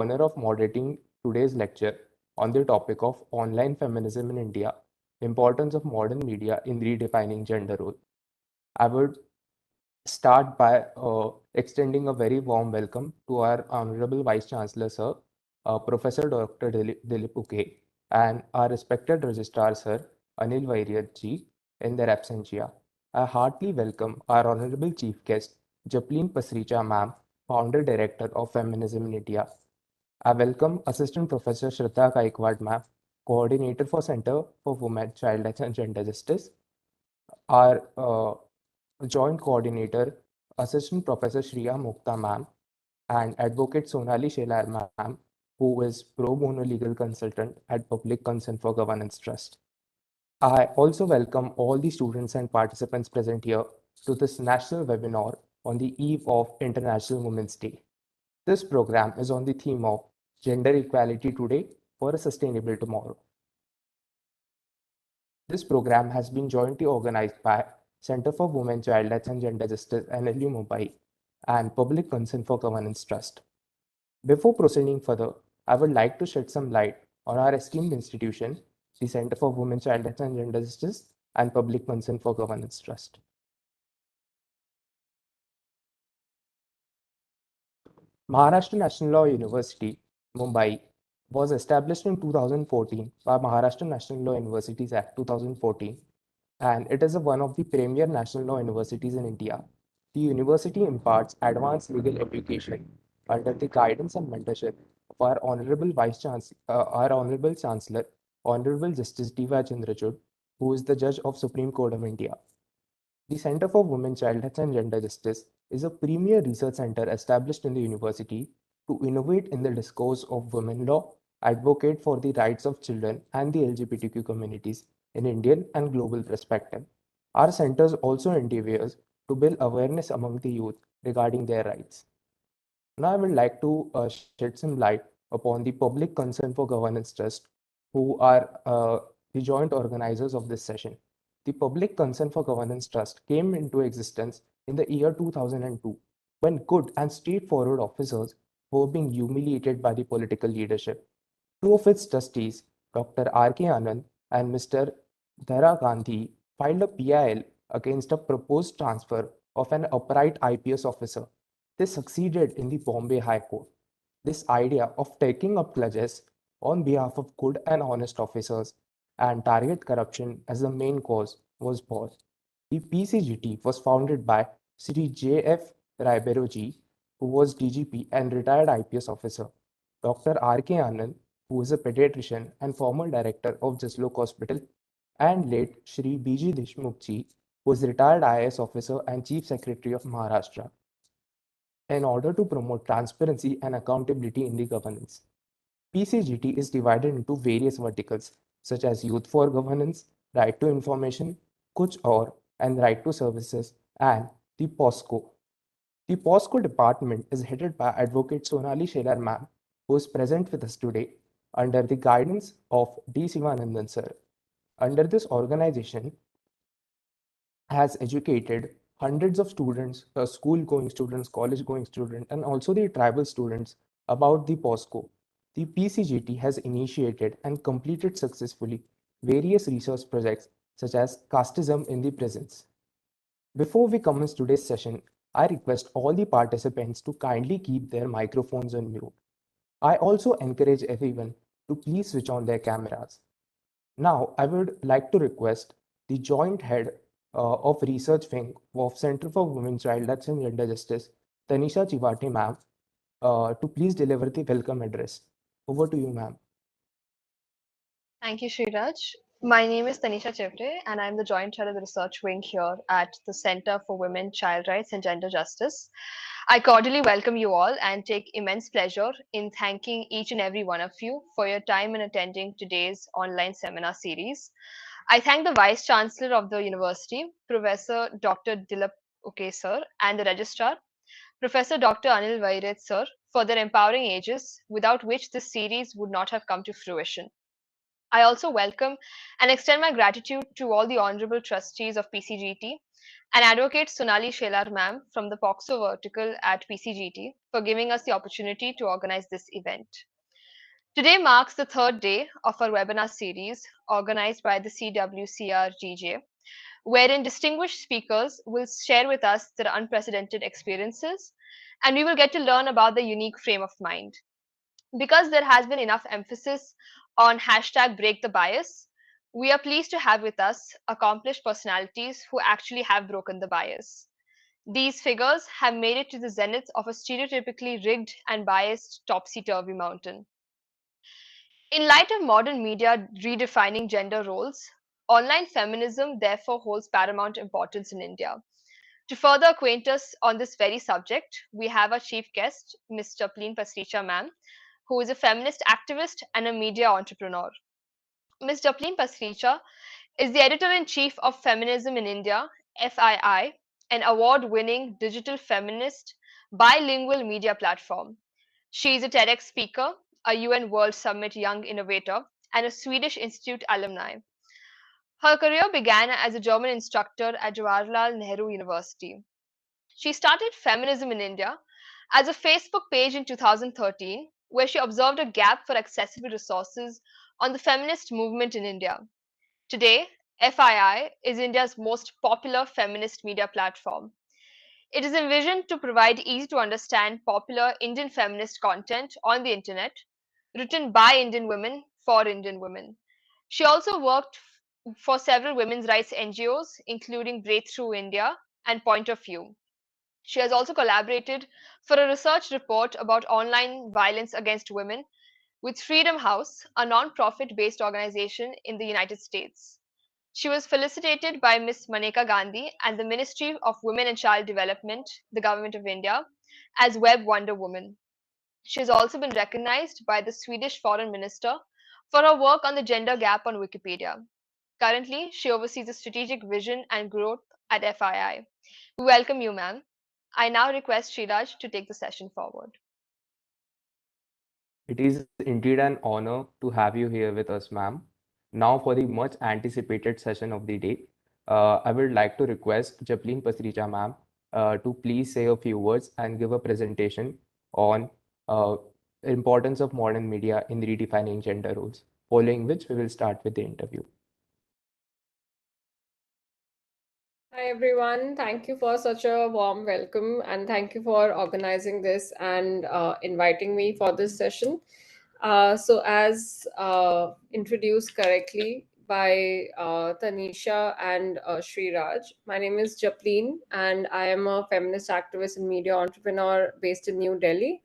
honor of moderating today's lecture on the topic of online feminism in India, importance of modern media in redefining gender role. I would start by extending a very warm welcome to our Honorable Vice Chancellor, Sir, Professor Dr. Dilip Uke, and our respected Registrar, Sir, Anil Vairiyat in their absentia. I heartily welcome our Honorable Chief Guest, Japleen Pasricha Ma'am, Founder Director of Feminism in India. I welcome Assistant Professor Shraddha Gaikwad Ma'am, Coordinator for Center for Women, Child Rights and Gender Justice. Our Joint Coordinator, Assistant Professor Shriya Mukta Ma'am, and Advocate Sonali Shelar Ma'am, who is pro bono legal consultant at Public Concern for Governance Trust. I also welcome all the students and participants present here to this national webinar on the eve of International Women's Day. This program is on the theme of Gender Equality Today for a Sustainable Tomorrow. This program has been jointly organized by Center for Women, Child Rights and Gender Justice, MNLU Mumbai, and Public Concern for Governance Trust. Before proceeding further, I would like to shed some light on our esteemed institution, the Center for Women, Child Rights and Gender Justice, and Public Concern for Governance Trust. Maharashtra National Law University, Mumbai, was established in 2014 by Maharashtra National Law Universities Act 2014, and it is one of the premier national law universities in India. The university imparts advanced legal education under the guidance and mentorship of our Honorable our Honorable Chancellor, Honorable Justice D.Y. Chandrachud, who is the Judge of Supreme Court of India. The Center for Women, Child Rights and Gender Justice is a premier research center established in the university to innovate in the discourse of women law, advocate for the rights of children and the LGBTQ communities in Indian and global perspective. Our centers also endeavors to build awareness among the youth regarding their rights. Now I would like to shed some light upon the Public Concern for Governance Trust, who are the joint organizers of this session. The Public Concern for Governance Trust came into existence in the year 2002 when good and straightforward officers were being humiliated by the political leadership. Two of its trustees, Dr. R.K. Anand and Mr. Dhara Gandhi, filed a PIL against a proposed transfer of an upright IPS officer. They succeeded in the Bombay High Court. This idea of taking up pledges on behalf of good and honest officers and target corruption as the main cause was born. The PCGT was founded by Sri J.F. Raiberoji, who was DGP and retired IPS officer, Dr. R.K. Anand, who is a pediatrician and former director of Jaslok Hospital, and late Shri B.G. Deshmukhji, who is retired IAS officer and Chief Secretary of Maharashtra, in order to promote transparency and accountability in the governance. PCGT is divided into various verticals such as Youth for Governance, Right to Information, Kuch Aur, and Right to Services, and the POSCO. The POSCO department is headed by Advocate Sonali Shelar Ma'am, who is present with us today under the guidance of D. Sivanandan Sir. Under this organization has educated hundreds of students, school-going students, college-going students, and also the tribal students about the POSCO. The PCGT has initiated and completed successfully various research projects such as casteism in the prisons. Before we commence today's session, I request all the participants to kindly keep their microphones on mute. I also encourage everyone to please switch on their cameras. Now, I would like to request the joint head of research wing of Center for Women, Child Rights and Gender Justice, Tanisha Chivde ma'am, to please deliver the welcome address. Over to you, ma'am. Thank you, Sriraj. My name is Tanisha Chivde, and I'm the Joint Chair of the Research Wing here at the Center for Women, Child Rights and Gender Justice. I cordially welcome you all and take immense pleasure in thanking each and every one of you for your time in attending today's online seminar series. I thank the Vice Chancellor of the University, Professor Dr. Dilip Uke sir, and the Registrar, Professor Dr. Anil Vairet sir, for their empowering ages, without which this series would not have come to fruition. I also welcome and extend my gratitude to all the honorable trustees of PCGT and advocate Sonali Shelar ma'am from the POXO vertical at PCGT for giving us the opportunity to organize this event. Today marks the third day of our webinar series organized by the CWCRGJ, wherein distinguished speakers will share with us their unprecedented experiences, and we will get to learn about the unique frame of mind. Because there has been enough emphasis on hashtag break the bias, we are pleased to have with us accomplished personalities who actually have broken the bias. These figures have made it to the zenith of a stereotypically rigged and biased topsy turvy mountain. In light of modern media redefining gender roles, online feminism therefore holds paramount importance in India. To further acquaint us on this very subject, we have our chief guest, Ms. Japleen Pasricha ma'am, who is a feminist activist and a media entrepreneur. Ms. Japleen Pasricha is the editor-in-chief of Feminism in India, FII, an award-winning digital feminist bilingual media platform. She is a TEDx speaker, a UN World Summit Young Innovator, and a Swedish Institute alumni. Her career began as a German instructor at Jawaharlal Nehru University. She started Feminism in India as a Facebook page in 2013, where she observed a gap for accessible resources on the feminist movement in India. Today, FII is India's most popular feminist media platform. It is envisioned to provide easy to understand popular Indian feminist content on the internet, written by Indian women for Indian women. She also worked for several women's rights NGOs, including Breakthrough India and Point of View. She has also collaborated for a research report about online violence against women with Freedom House, a non-profit based organization in the United States. She was felicitated by Ms. Maneka Gandhi and the Ministry of Women and Child Development, the Government of India, as Web Wonder Woman. She has also been recognized by the Swedish Foreign Minister for her work on the gender gap on Wikipedia. Currently, she oversees the strategic vision and growth at FII. We welcome you, ma'am. I now request Sriraj to take the session forward. It is indeed an honor to have you here with us, ma'am. Now, for the much anticipated session of the day, I would like to request Japleen Pasricha, ma'am, to please say a few words and give a presentation on uh, importance of modern media in redefining gender roles, following which we will start with the interview. Hi everyone, thank you for such a warm welcome and thank you for organizing this and inviting me for this session. As introduced correctly by Tanisha and Sriraj, my name is Japleen and I am a feminist activist and media entrepreneur based in New Delhi.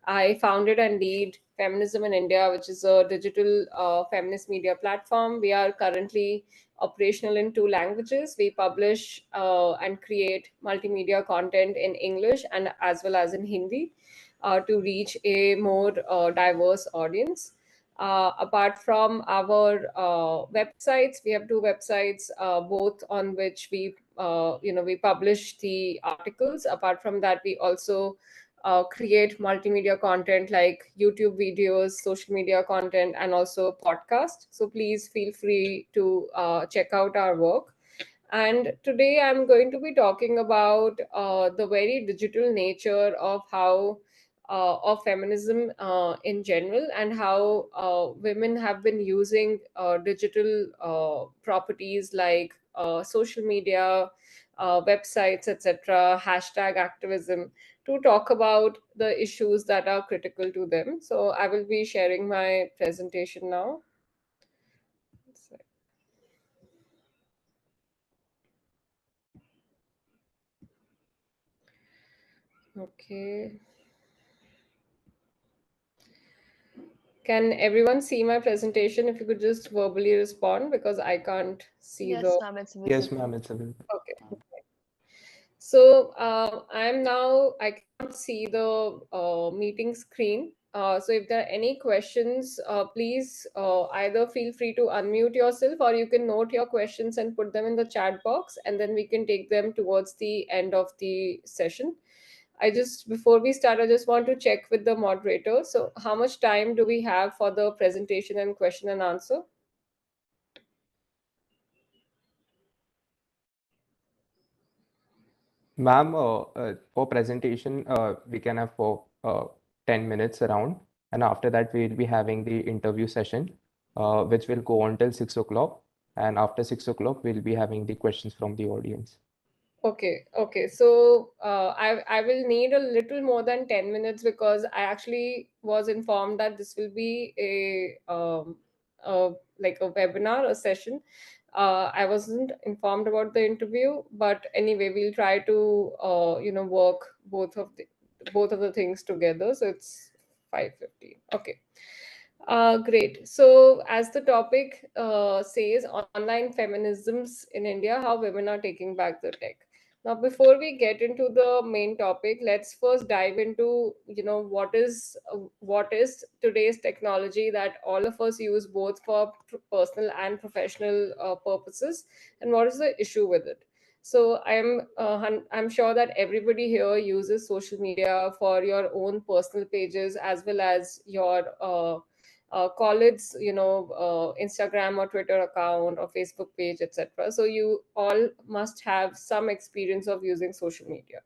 I founded and lead Feminism in India, which is a digital feminist media platform. We are currently operational in 2 languages. We publish and create multimedia content in English and as well as in Hindi to reach a more diverse audience. Apart from our websites, we have 2 websites, both on which we publish the articles. Apart from that, we also create multimedia content like YouTube videos, social media content, and also podcast. So please feel free to check out our work. And today I'm going to be talking about the very digital nature of how of feminism in general and how women have been using digital properties like social media, websites, etc., hashtag activism to talk about the issues that are critical to them. So I will be sharing my presentation now. Okay. Can everyone see my presentation? If you could just verbally respond because I can't see Yes, the. ma'am, it's Yes, visible. ma'am, it's available. Okay. So I cannot see the meeting screen. So if there are any questions, please either feel free to unmute yourself or you can note your questions and put them in the chat box and then we can take them towards the end of the session. Before we start, I just want to check with the moderator. So how much time do we have for the presentation and question and answer? Ma'am, for presentation, we can have for 10 minutes around, and after that we will be having the interview session, which will go on till 6 o'clock. And after 6 o'clock, we'll be having the questions from the audience. Okay. So I will need a little more than 10 minutes because I actually was informed that this will be a like a webinar, a session. I wasn't informed about the interview, but anyway, we'll try to work both of the things together. So it's 5:15. Okay. Great. So, as the topic says, online feminisms in India, how women are taking back the tech. Now, before we get into the main topic, let's first dive into what is today's technology that all of us use both for personal and professional purposes, and what is the issue with it. So, I'm sure that everybody here uses social media for your own personal pages as well as your colleagues, Instagram or Twitter account or Facebook page, etc. So you all must have some experience of using social media.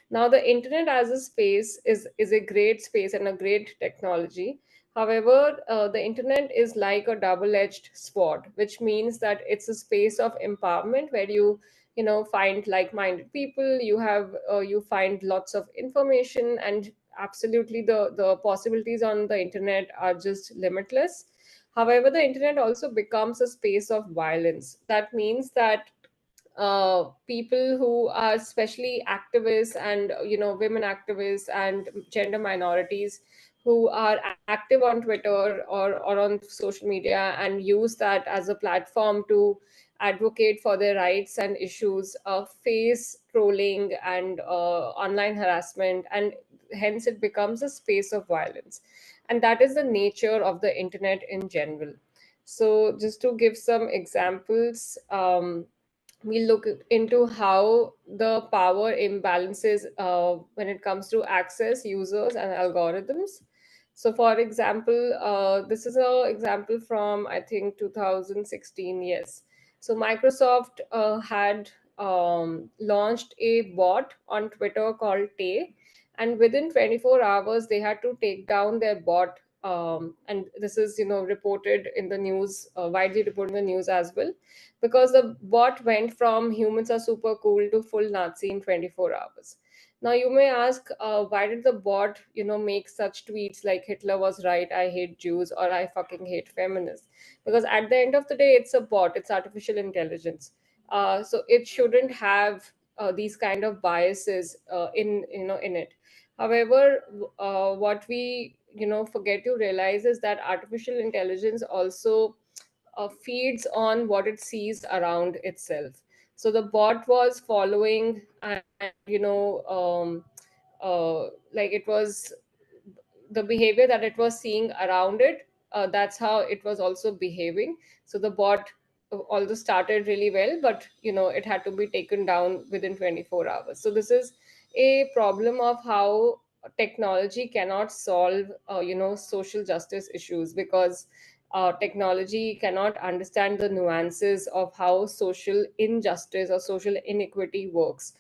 Now, the internet as a space is a great space and a great technology. However, the internet is like a double-edged sword, which means that it's a space of empowerment where you find like-minded people. You find lots of information, and absolutely the possibilities on the internet are just limitless. However, the internet also becomes a space of violence. That means that people who are especially activists and women activists and gender minorities who are active on Twitter or on social media and use that as a platform to advocate for their rights and issues, face trolling and online harassment, and hence it becomes a space of violence. And that is the nature of the internet in general. So just to give some examples, we look into how the power imbalances when it comes to access, users, and algorithms. So, for example, this is an example from I think 2016. Yes, so Microsoft had launched a bot on Twitter called Tay, and within 24 hours they had to take down their bot. And this is reported in the news, widely reported in the news as well, because the bot went from humans are super cool to full Nazi in 24 hours. Now you may ask, why did the bot, make such tweets like Hitler was right, I hate Jews, or I fucking hate feminists? Because at the end of the day, it's a bot, it's artificial intelligence. So it shouldn't have these kind of biases in it. However, what we forget to realize is that artificial intelligence also feeds on what it sees around itself. So the bot was following, and like it was the behavior that it was seeing around it. That's how it was also behaving. So the bot although started really well, but it had to be taken down within 24 hours. So this is a problem of how technology cannot solve social justice issues, because technology cannot understand the nuances of how social injustice or social inequity works,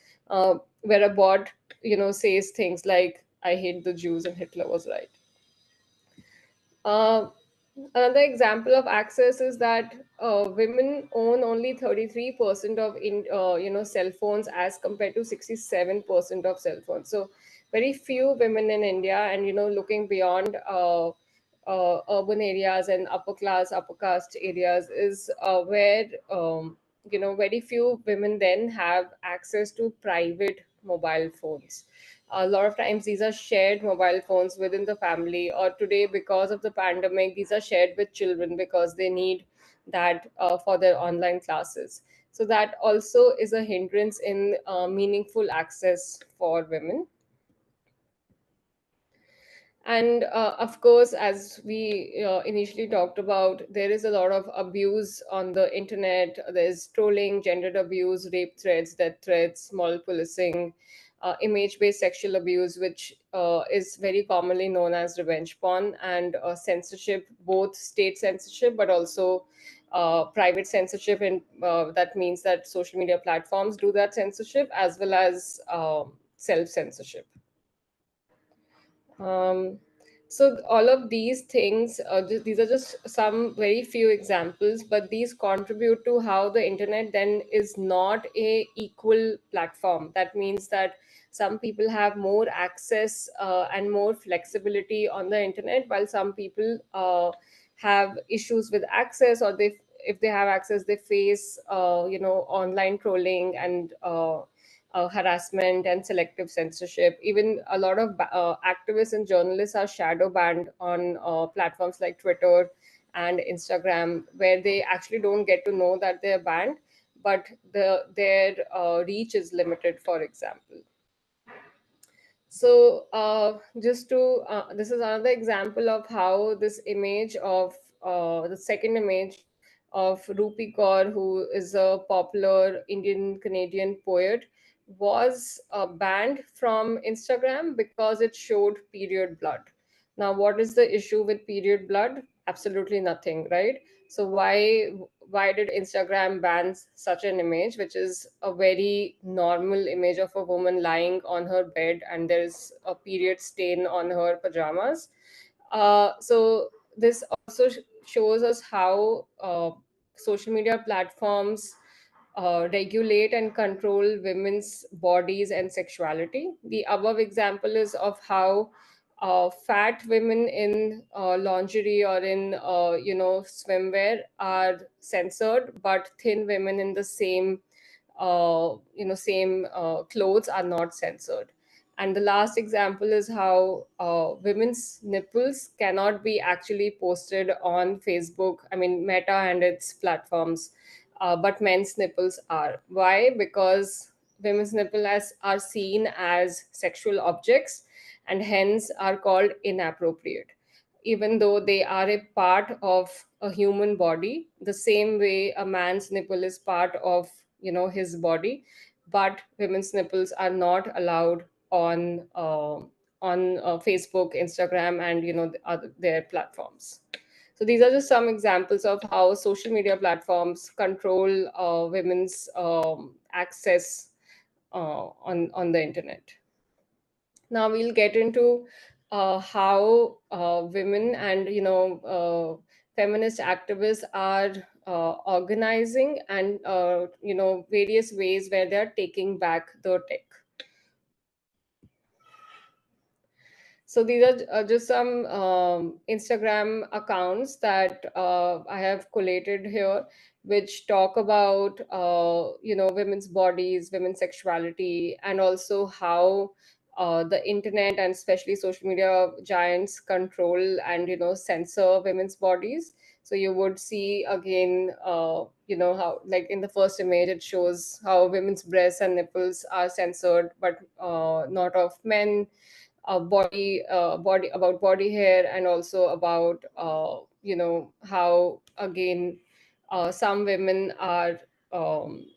where a bot says things like I hate the Jews and Hitler was right. uh, Another example of access is that women own only 33% of cell phones as compared to 67% of cell phones. So very few women in India, and looking beyond urban areas and upper caste areas is where very few women then have access to private mobile phones. A lot of times these are shared mobile phones within the family, or today because of the pandemic these are shared with children because they need that for their online classes. So that also is a hindrance in meaningful access for women. And of course, as we initially talked about, there is a lot of abuse on the internet. There's trolling, gendered abuse, rape threats, death threats, moral policing, image based sexual abuse, which is very commonly known as revenge porn, and censorship, both state censorship but also private censorship, and that means that social media platforms do that censorship, as well as self-censorship. Um, so all of these things, these are just some very few examples, but these contribute to how the internet then is not a equal platform. That means that some people have more access and more flexibility on the internet, while some people have issues with access, or if they have access, they face online trolling and harassment and selective censorship. Even a lot of activists and journalists are shadow banned on platforms like Twitter and Instagram, where they actually don't get to know that they're banned, but their reach is limited, for example. So this is another example of how this image of the second image of Rupi Kaur, who is a popular Indian Canadian poet, was banned from Instagram because it showed period blood. Now, what is the issue with period blood? Absolutely nothing, right? So why did Instagram ban such an image, which is a very normal image of a woman lying on her bed and there's a period stain on her pajamas? So this also shows us how social media platforms regulate and control women's bodies and sexuality. The above example is of how fat women in lingerie or in swimwear are censored, but thin women in the same clothes are not censored. And the last example is how women's nipples cannot be actually posted on Facebook, I mean Meta and its platforms, but men's nipples are. Why? Because women's nipples are seen as sexual objects and hence are called inappropriate, even though they are a part of a human body, the same way a man's nipple is part of his body. But women's nipples are not allowed on Facebook, Instagram, and their platforms. So these are just some examples of how social media platforms control women's access on the internet. Now we'll get into how women and feminist activists are organizing, and various ways where they are taking back the tech. So these are just some Instagram accounts that I have collated here, which talk about women's bodies, women's sexuality, and also how the internet and especially social media giants control and censor women's bodies. So you would see again, how, like in the first image, it shows how women's breasts and nipples are censored, but not of men. Body about body hair, and also about how again some women are um,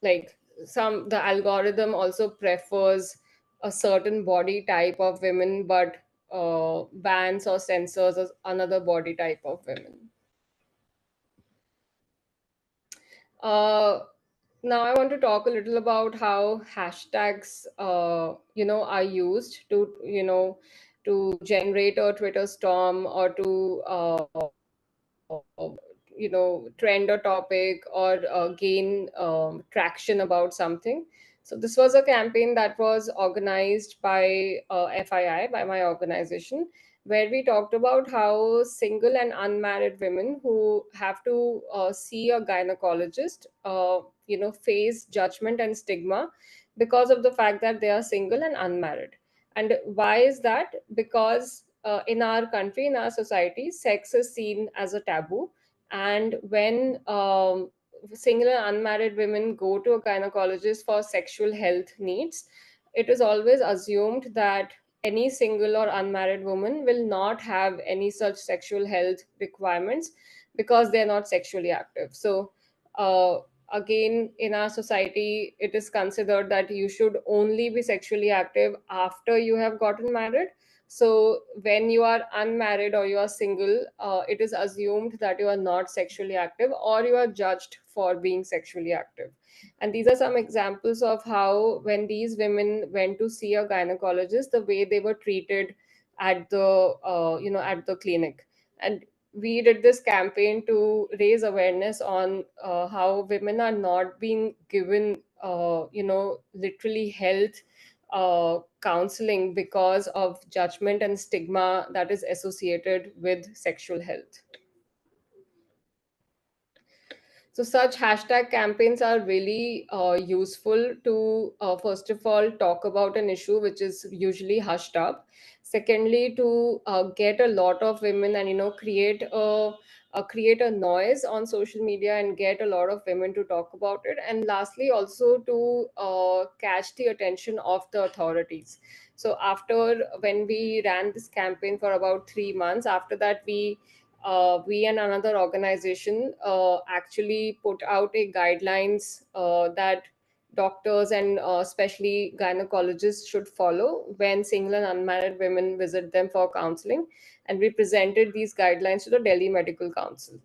like some the algorithm also prefers a certain body type of women, but bans or censors another body type of women. uh, Now I want to talk a little about how hashtags are used to to generate a Twitter storm, or to trend a topic, or gain traction about something. So this was a campaign that was organized by FII, by my organization, where we talked about how single and unmarried women who have to see a gynecologist face judgment and stigma because of the fact that they are single and unmarried. And why is that? Because in our country, in our society, sex is seen as a taboo. And when single and unmarried women go to a gynecologist for sexual health needs, it is always assumed that any single or unmarried woman will not have any such sexual health requirements because they're not sexually active. So, again, in our society, it is considered that you should only be sexually active after you have gotten married. So when you are unmarried or you are single, it is assumed that you are not sexually active, or you are judged for being sexually active. And these are some examples of how, when these women went to see a gynecologist, the way they were treated at the at the clinic. And we did this campaign to raise awareness on how women are not being given literally health counseling because of judgment and stigma that is associated with sexual health. So such hashtag campaigns are really useful to, first of all, talk about an issue which is usually hushed up. Secondly, to get a lot of women and create a noise on social media and get a lot of women to talk about it. And lastly, also to catch the attention of the authorities. So after, when we ran this campaign for about 3 months, after that we and another organization actually put out a guidelines that doctors and especially gynecologists should follow when single and unmarried women visit them for counseling, and we presented these guidelines to the Delhi Medical Council.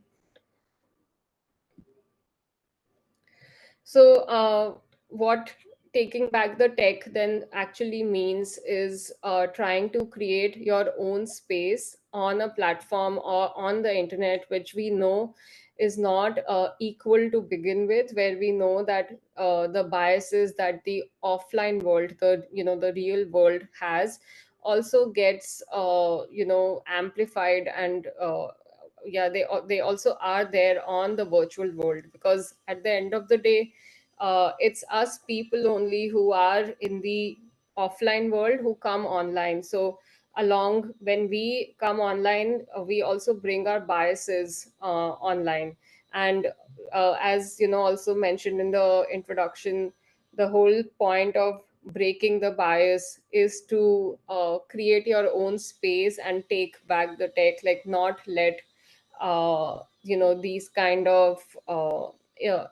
So, what taking back the tech then actually means is trying to create your own space on a platform or on the internet, which we know is not equal to begin with, where we know that the biases that the offline world, the real world has, also gets amplified, and they also are there on the virtual world, because at the end of the day, it's us people only who are in the offline world who come online. So along, when we come online, we also bring our biases online. And as also mentioned in the introduction, the whole point of breaking the bias is to create your own space and take back the tech, like not let these kind of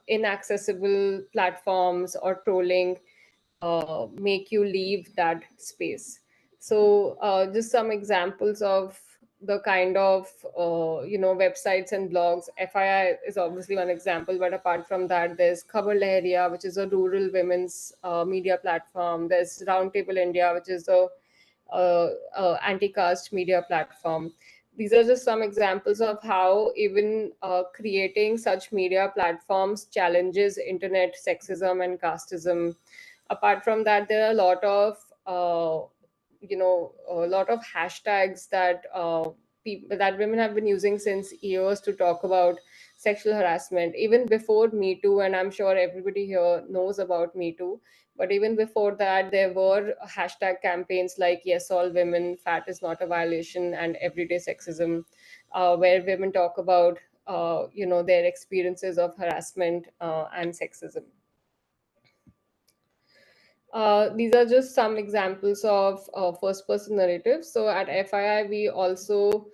inaccessible platforms or trolling make you leave that space. So just some examples of the kind of websites and blogs. FII is obviously one example, but apart from that, there's Khabar Lahariya, which is a rural women's media platform. There's Roundtable India, which is a anti-caste media platform. These are just some examples of how even creating such media platforms challenges internet sexism and casteism. Apart from that, there are a lot of hashtags that people that women have been using since years to talk about sexual harassment, even before Me Too. And I'm sure everybody here knows about Me Too, but even before that, there were hashtag campaigns like Yes All Women, Fat is Not a Violation, and Everyday Sexism, where women talk about their experiences of harassment and sexism. These are just some examples of first person narratives. So at FII, we also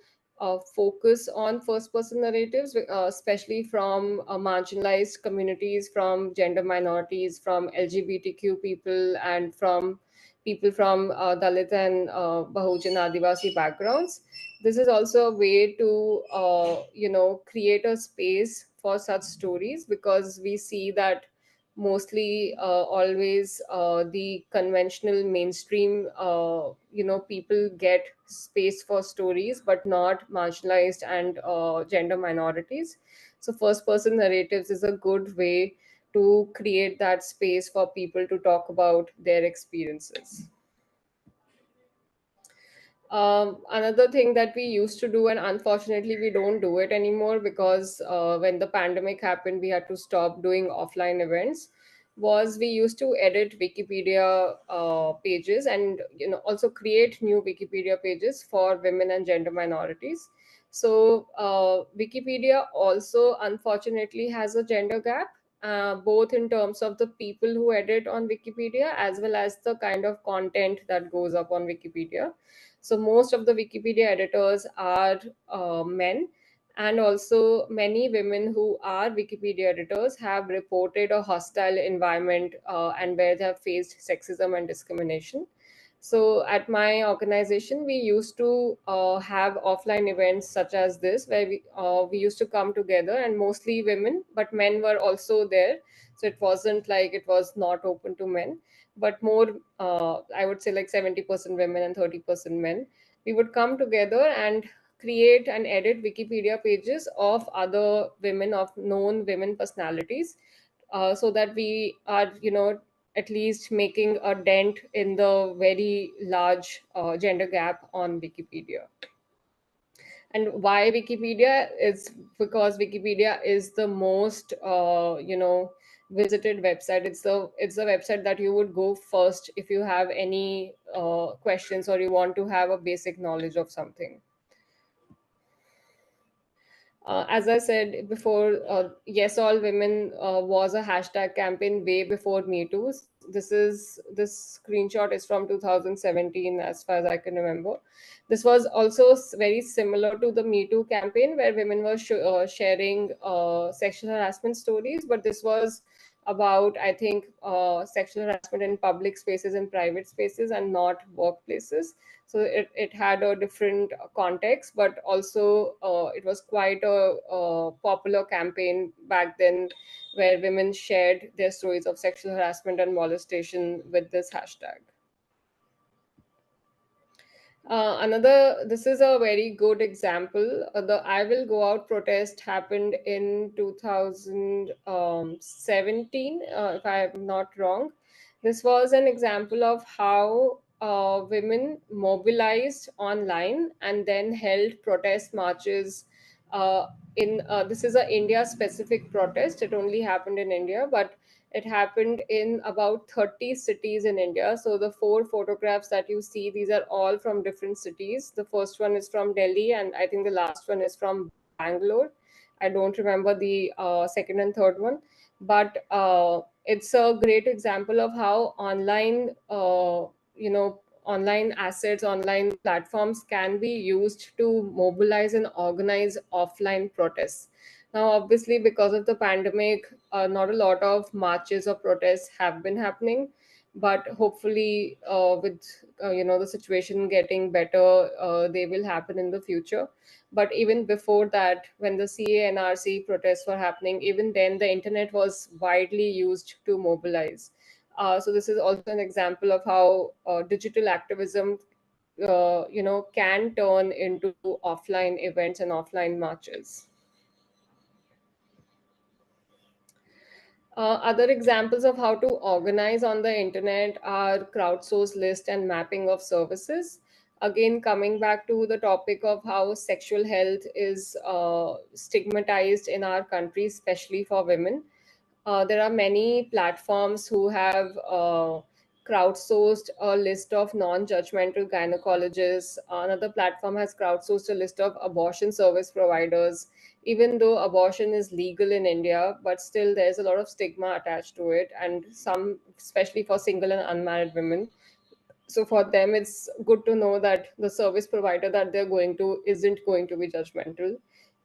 focus on first person narratives, especially from marginalized communities, from gender minorities, from LGBTQ people, and from people from Dalit and Bahujan Adivasi backgrounds. This is also a way to, create a space for such stories, because we see that mostly always the conventional mainstream people get space for stories, but not marginalized and gender minorities. So first person narratives is a good way to create that space for people to talk about their experiences. Another thing that we used to do, and unfortunately we don't do it anymore because when the pandemic happened, we had to stop doing offline events, was we used to edit Wikipedia pages, and also create new Wikipedia pages for women and gender minorities. So Wikipedia also unfortunately has a gender gap, both in terms of the people who edit on Wikipedia as well as the kind of content that goes up on Wikipedia. So most of the Wikipedia editors are men, and also many women who are Wikipedia editors have reported a hostile environment and where they have faced sexism and discrimination. So at my organization, we used to have offline events such as this, where we used to come together, and mostly women, but men were also there. So it wasn't like it was not open to men, but more, I would say like 70% women and 30% men. We would come together and create and edit Wikipedia pages of other women, of known women personalities, so that we are, at least making a dent in the very large gender gap on Wikipedia. And why Wikipedia? Is because Wikipedia is the most, visited website. It's the website that you would go first if you have any questions, or you want to have a basic knowledge of something. As I said before, Yes All Women was a hashtag campaign way before Me Too. This screenshot is from 2017, as far as I can remember. This was also very similar to the Me Too campaign, where women were sharing sexual harassment stories, but this was about, I think, sexual harassment in public spaces and private spaces, and not workplaces. So it had a different context, but also it was quite a popular campaign back then, where women shared their stories of sexual harassment and molestation with this hashtag. This is a very good example. The I Will Go Out protest happened in 2017, if I am not wrong. This was an example of how women mobilized online and then held protest marches. This is a India specific protest. It only happened in India, but it happened in about 30 cities in India. So the four photographs that you see, these are all from different cities. The first one is from Delhi, and I think the last one is from Bangalore. I don't remember the second and third one, but it's a great example of how online assets, online platforms can be used to mobilize and organize offline protests. Now, obviously, because of the pandemic, not a lot of marches or protests have been happening, but hopefully, with the situation getting better, they will happen in the future. But even before that, when the CA and RC protests were happening, even then the internet was widely used to mobilize. So this is also an example of how digital activism, can turn into offline events and offline marches. Other examples of how to organize on the internet are crowdsource list and mapping of services. Again, coming back to the topic of how sexual health is stigmatized in our country, especially for women. There are many platforms who have crowdsourced a list of non-judgmental gynecologists. Another platform has crowdsourced a list of abortion service providers. Even though abortion is legal in India, but still there's a lot of stigma attached to it, and some, especially for single and unmarried women. So for them, it's good to know that the service provider that they're going to isn't going to be judgmental.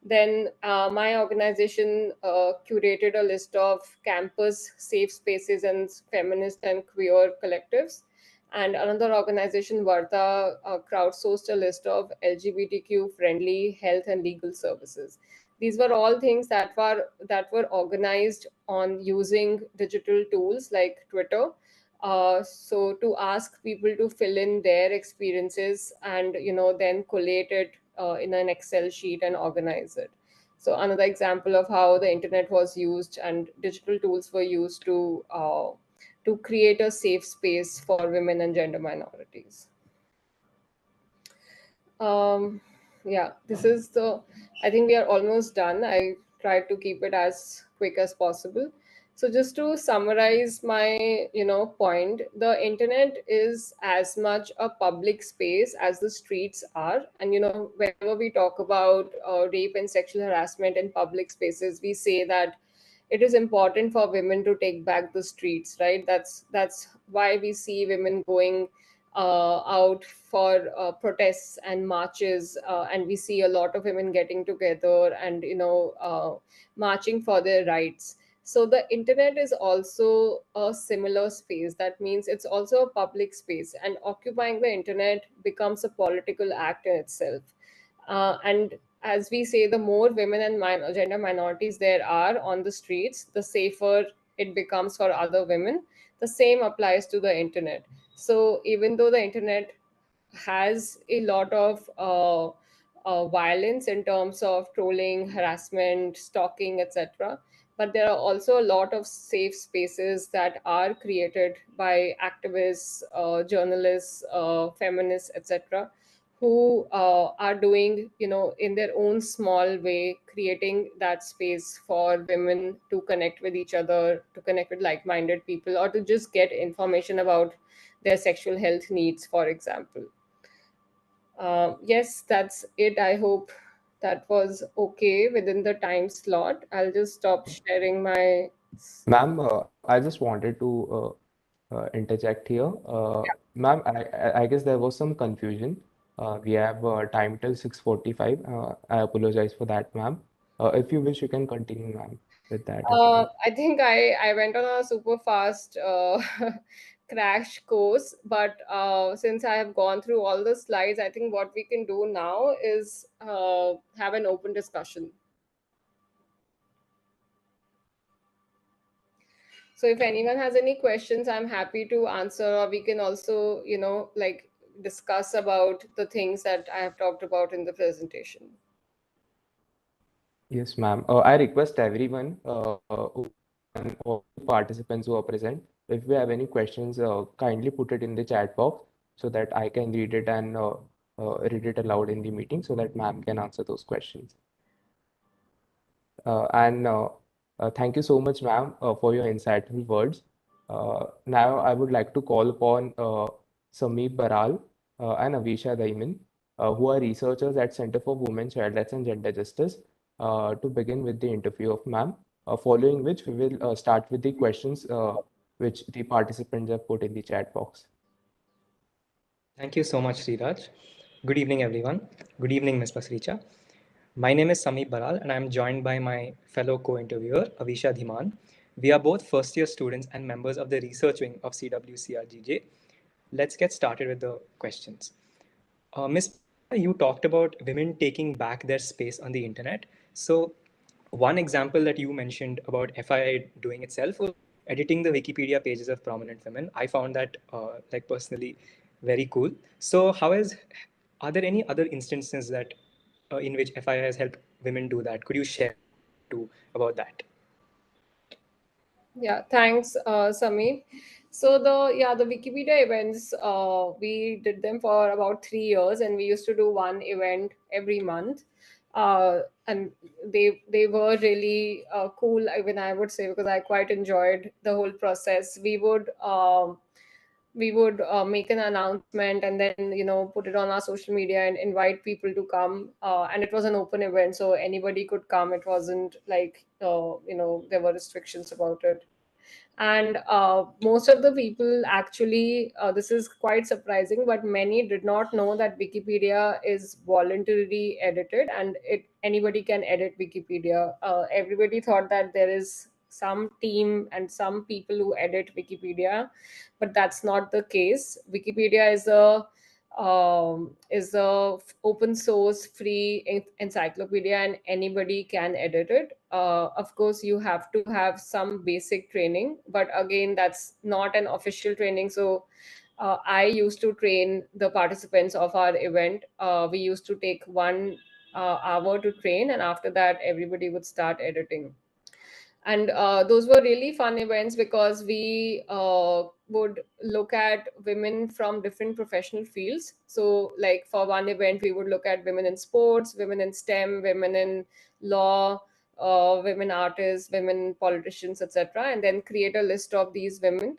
Then my organization curated a list of campus safe spaces and feminist and queer collectives. And another organization, Varta, crowdsourced a list of LGBTQ friendly health and legal services. These were all things that were organized on using digital tools like Twitter, so to ask people to fill in their experiences, and then collate it in an Excel sheet and organize it. So another example of how the internet was used and digital tools were used to create a safe space for women and gender minorities. um yeah, this is the I think we are almost done. I tried to keep it as quick as possible. So just to summarize my point, the internet is as much a public space as the streets are. And whenever we talk about rape and sexual harassment in public spaces, we say that it is important for women to take back the streets, right? That's why we see women going out for protests and marches, and we see a lot of women getting together and marching for their rights. So the internet is also a similar space. That means it's also a public space, and occupying the internet becomes a political act in itself. And as we say, the more women and gender minorities there are on the streets, the safer it becomes for other women. The same applies to the internet. So even though the internet has a lot of violence in terms of trolling, harassment, stalking, etc. But there are also a lot of safe spaces that are created by activists, journalists, feminists, etc., who are doing, in their own small way, creating that space for women to connect with each other, to connect with like-minded people, or to just get information about their sexual health needs, for example. Yes, that's it. I hope that was okay within the time slot. I'll just stop sharing my. Ma'am, I just wanted to interject here. Ma'am, I guess there was some confusion. We have time till 6:45. I apologize for that, ma'am. If you wish, you can continue, ma'am, with that as well. I think I went on a super fast crash course, but since I have gone through all the slides, I think what we can do now is have an open discussion. So if anyone has any questions, I'm happy to answer, or we can also, like discuss about the things that I have talked about in the presentation. Yes, ma'am. I request everyone and all the participants who are present, if we have any questions, kindly put it in the chat box so that I can read it aloud in the meeting so that ma'am can answer those questions. And thank you so much, ma'am, for your insightful words. Now, I would like to call upon Sameep Baral and Avisha Daiman, who are researchers at Center for Women, Child Rights and Gender Justice, to begin with the interview of ma'am, following which we will start with the questions which the participants have put in the chat box. Thank you so much, Sriraj. Good evening, everyone. Good evening, Ms. Pasricha. My name is Sameep Baral, and I'm joined by my fellow co-interviewer, Avisha Dhiman. We are both first-year students and members of the research wing of CWCRGJ. Let's get started with the questions. Ms. Pasricha, you talked about women taking back their space on the internet. So one example that you mentioned about FII doing itself was editing the Wikipedia pages of prominent women. I found that, like personally, very cool. So, are there any other instances that in which FII has helped women do that? Could you share too about that? Yeah, thanks, Sameer. So the Wikipedia events, we did them for about 3 years, and we used to do one event every month. And they were really cool, even I would say, because I quite enjoyed the whole process. We would make an announcement, and then put it on our social media and invite people to come, and it was an open event, so anybody could come. It wasn't like there were restrictions about it. And most of the people actually, this is quite surprising, but many did not know that Wikipedia is voluntarily edited, and anybody can edit Wikipedia. Everybody thought that there is some team and some people who edit Wikipedia, but that's not the case. Wikipedia is a open source free encyclopedia, and anybody can edit it. Of course, you have to have some basic training, but again, that's not an official training. So I used to train the participants of our event. We used to take 1 hour to train, and after that everybody would start editing. And those were really fun events, because we would look at women from different professional fields. So like for one event, we would look at women in sports, women in STEM, women in law, women artists, women politicians, etc., and then create a list of these women.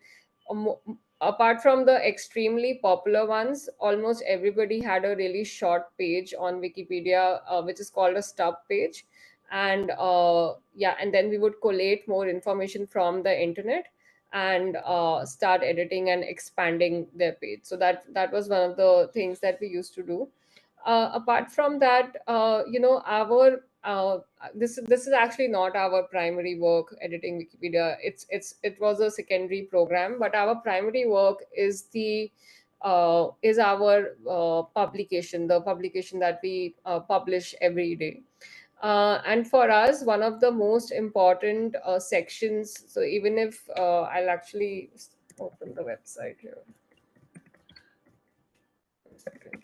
Apart from the extremely popular ones, almost everybody had a really short page on Wikipedia, which is called a stub page. And yeah, and then we would collate more information from the internet, and start editing and expanding their page. So that was one of the things that we used to do. Apart from that, our this is actually not our primary work, editing Wikipedia. It was a secondary program, but our primary work is our publication, the publication that we publish every day. And for us, one of the most important sections. So even if I'll actually open the website here. One second.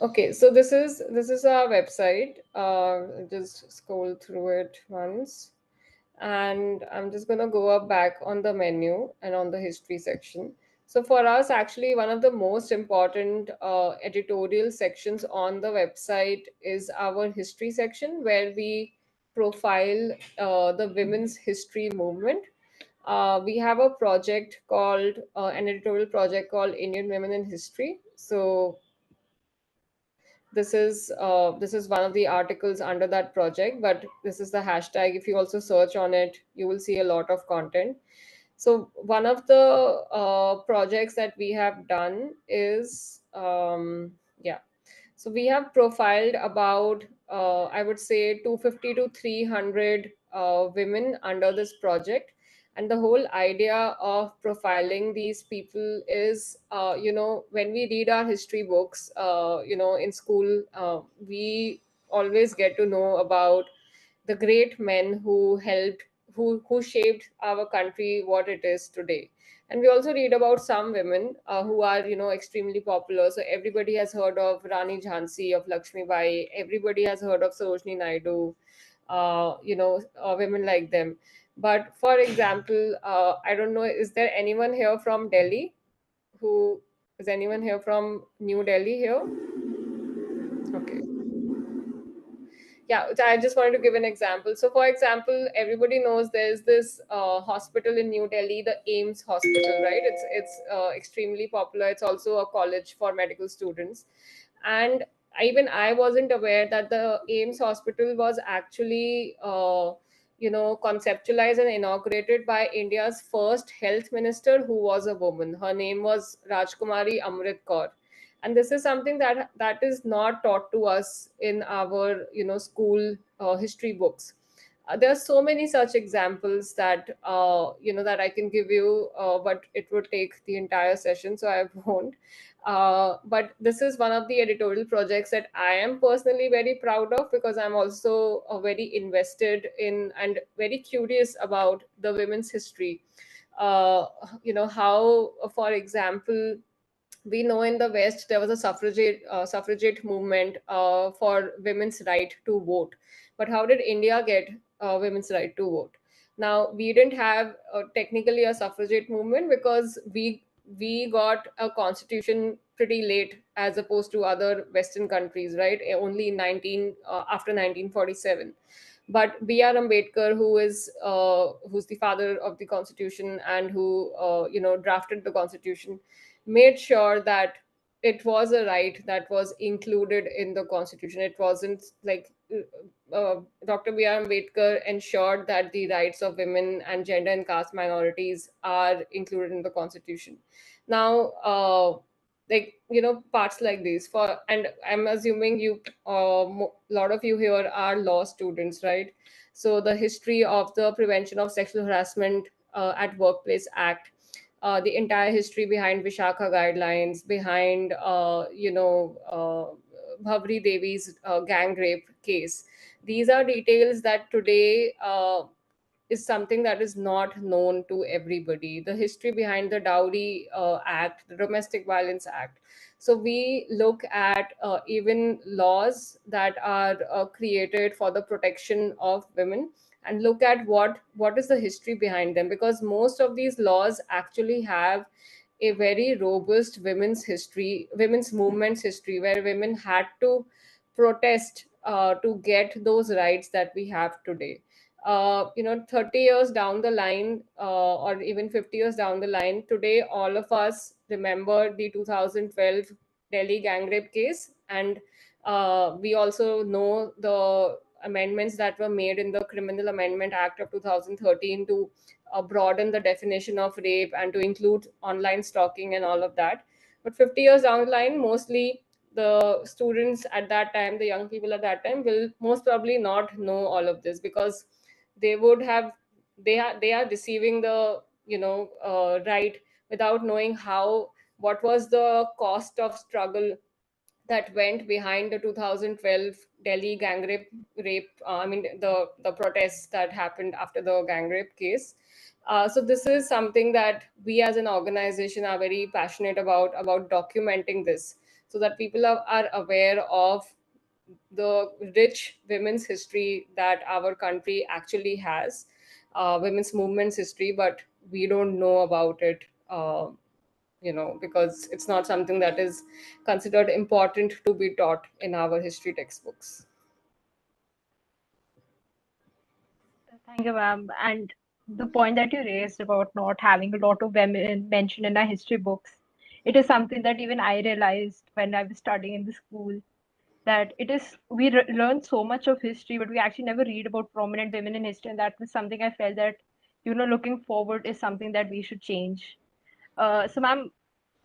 Okay, so this is our website. Just scroll through it once, and I'm just gonna go up back on the menu and on the history section. So for us, actually, one of the most important editorial sections on the website is our history section, where we profile the women's history movement. We have a project called an editorial project called Indian Women in History. So this is one of the articles under that project, but this is the hashtag. If you also search on it, you will see a lot of content. So one of the projects that we have done is yeah, so we have profiled about, I would say, 250 to 300 women under this project. And the whole idea of profiling these people is, when we read our history books, in school, we always get to know about the great men who helped, who shaped our country what it is today. And we also read about some women who are, extremely popular. So everybody has heard of Rani Jhansi, of Lakshmi Bai. Everybody has heard of Sarojini Naidu, women like them. But for example, I don't know, is there anyone here from Delhi? Who is anyone here from New Delhi here? Okay. Yeah, I just wanted to give an example. So for example, everybody knows there's this hospital in New Delhi, the AIMS hospital, right? It's extremely popular. It's also a college for medical students. And even I wasn't aware that the AIMS hospital was actually conceptualized and inaugurated by India's first health minister, who was a woman. Her name was Rajkumari Amrit Kaur. And this is something that is not taught to us in our school history books. There are so many such examples that that I can give you, but it would take the entire session, so I won't. But this is one of the editorial projects that I am personally very proud of, because I'm also very invested in and very curious about the women's history. How, for example, we know in the West there was a suffragette movement for women's right to vote. But how did India get women's right to vote? Now, we didn't have technically a suffragette movement because we got a constitution pretty late as opposed to other Western countries, right? Only in 19 after 1947. But B.R. Ambedkar, who's the father of the constitution and who drafted the constitution, made sure that it was a right that was included in the constitution. It wasn't like Dr. B.R. Ambedkar ensured that the rights of women and gender and caste minorities are included in the constitution. Now, parts like these, for and I'm assuming you a lot of you here are law students, right? So the history of the Prevention of Sexual Harassment at Workplace Act, the entire history behind Vishakha guidelines, behind Bhavri Devi's gang rape case. These are details that today is something that is not known to everybody. The history behind the Dowry Act, the Domestic Violence Act. So we look at even laws that are created for the protection of women, and look at what is the history behind them, because most of these laws actually have a very robust women's history, women's movements history, where women had to protest to get those rights that we have today. 30 years down the line, or even 50 years down the line, today all of us remember the 2012 Delhi gang rape case. And We also know the amendments that were made in the Criminal Amendment Act of 2013 to broaden the definition of rape and to include online stalking and all of that. But 50 years down the line, mostly the students at that time, the young people at that time, will most probably not know all of this, because they would have they are receiving the right, without knowing how, what was the cost of struggle that went behind the 2012 Delhi gang rape. I mean, the protests that happened after the gang rape case. So this is something that we as an organization are very passionate about documenting this, so that people are aware of the rich women's history that our country actually has, women's movements history, but we don't know about it. Because it's not something that is considered important to be taught in our history textbooks. Thank you, ma'am. And the point that you raised about not having a lot of women mentioned in our history books, it is something that even I realized when I was studying in the school, that it is we learn so much of history, but we actually never read about prominent women in history, and that was something I felt that looking forward is something that we should change. So, ma'am,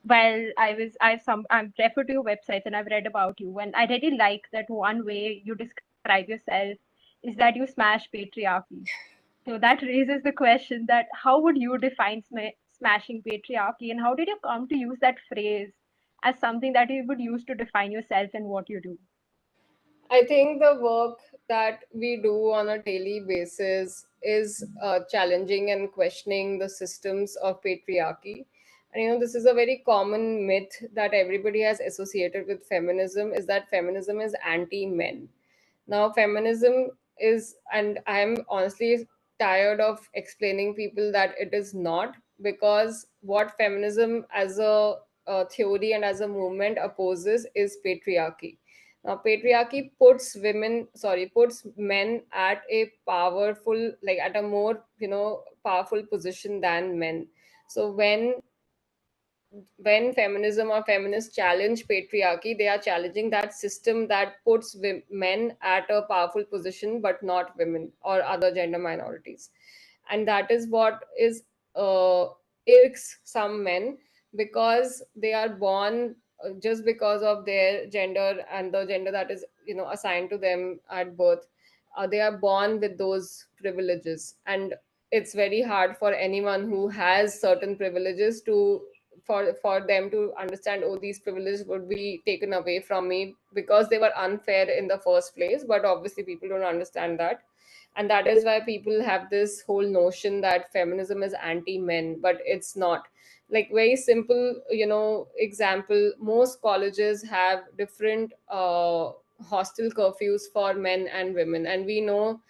while I've referred to your websites and I've read about you, and I really like that one way you describe yourself is that you smash patriarchy. So that raises the question that how would you define smashing patriarchy, and how did you come to use that phrase as something that you would use to define yourself and what you do? I think the work that we do on a daily basis is challenging and questioning the systems of patriarchy. And this is a very common myth that everybody has associated with feminism, is that feminism is anti-men. Now, feminism is, and I'm honestly tired of explaining people that it is not, because what feminism as a theory and as a movement opposes is patriarchy. Now, patriarchy puts men at a powerful, like at a more, powerful position than men. So when feminism or feminists challenge patriarchy, they are challenging that system that puts men at a powerful position, but not women or other gender minorities. And that is what is uh, irks some men, because they are born just because of their gender and the gender that is assigned to them at birth. They are born with those privileges, and it's very hard for anyone who has certain privileges to for them to understand, oh, these privileges would be taken away from me because they were unfair in the first place. But obviously people don't understand that, and that is why people have this whole notion that feminism is anti men, but it's not. Like, very simple example, most colleges have different hostel curfews for men and women, and we know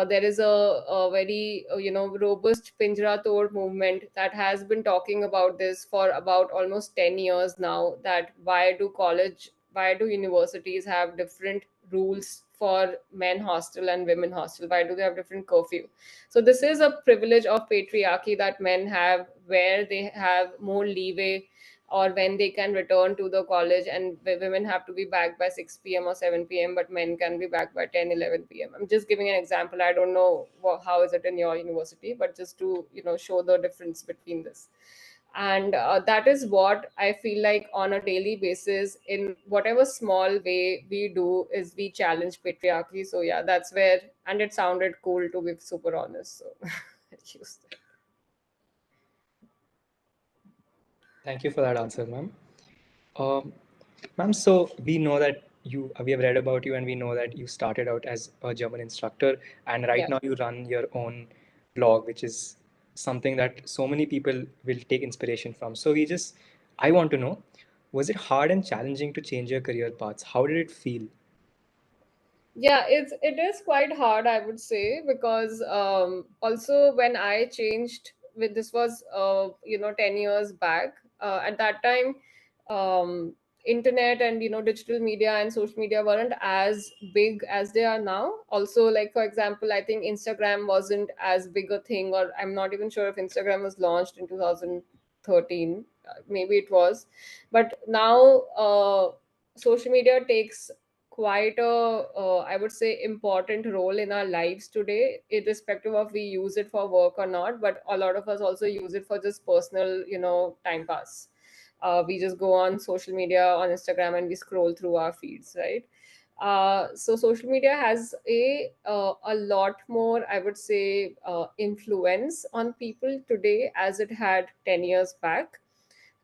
there is a very robust Pinjra Tod movement that has been talking about this for about almost 10 years now, that why do universities have different rules for men hostel and women hostel? Why do they have different curfew? So this is a privilege of patriarchy that men have, where they have more leeway, or when they can return to the college, and women have to be back by 6 p.m. or 7 p.m., but men can be back by 10, 11 p.m. I'm just giving an example. I don't know how is it in your university, but just to show the difference between this. And that is what I feel like on a daily basis, in whatever small way we do, is we challenge patriarchy. So yeah, that's where, and it sounded cool, to be super honest, so I used it. Thank you for that answer, ma'am. Um, Ma'am, so we know that we have read about you, and we know that you started out as a German instructor, and right Yeah. now you run your own blog, which is something that so many people will take inspiration from. So I want to know, was it hard and challenging to change your career paths? How did it feel? Yeah, it is quite hard, I would say, because also when I changed, with this was 10 years back. At that time, internet and digital media and social media weren't as big as they are now. Also, like, for example, I think Instagram wasn't as big a thing, or I'm not even sure if Instagram was launched in 2013. Maybe it was. But now social media takes quite a, I would say, important role in our lives today, irrespective of we use it for work or not. But a lot of us also use it for just personal, time pass. We just go on social media on Instagram and we scroll through our feeds, right? So social media has a lot more, I would say, influence on people today as it had 10 years back.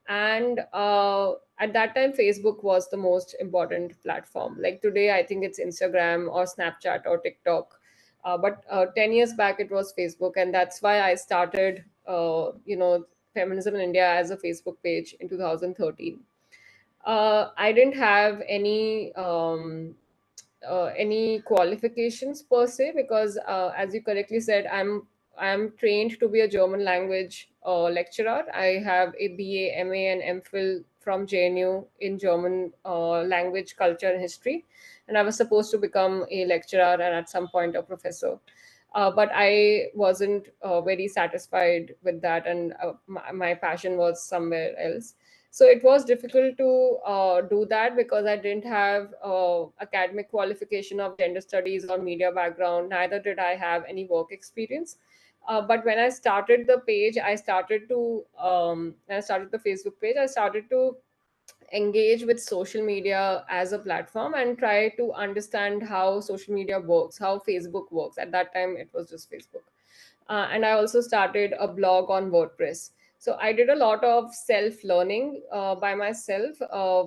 And at that time, Facebook was the most important platform. Like today, I think it's Instagram or Snapchat or TikTok. But 10 years back, it was Facebook. And that's why I started, Feminism in India as a Facebook page in 2013. I didn't have any qualifications per se, because as you correctly said, I'm trained to be a German language lecturer. I have a BA, MA, and MPhil from JNU in German language, culture, and history, and I was supposed to become a lecturer and at some point a professor. But I wasn't very satisfied with that, and my passion was somewhere else. So it was difficult to do that because I didn't have academic qualification of gender studies or media background. Neither did I have any work experience. But when I started the page, when I started the Facebook page, I started to engage with social media as a platform and try to understand how social media works, how Facebook works. At that time, it was just Facebook. And I also started a blog on WordPress. So I did a lot of self learning by myself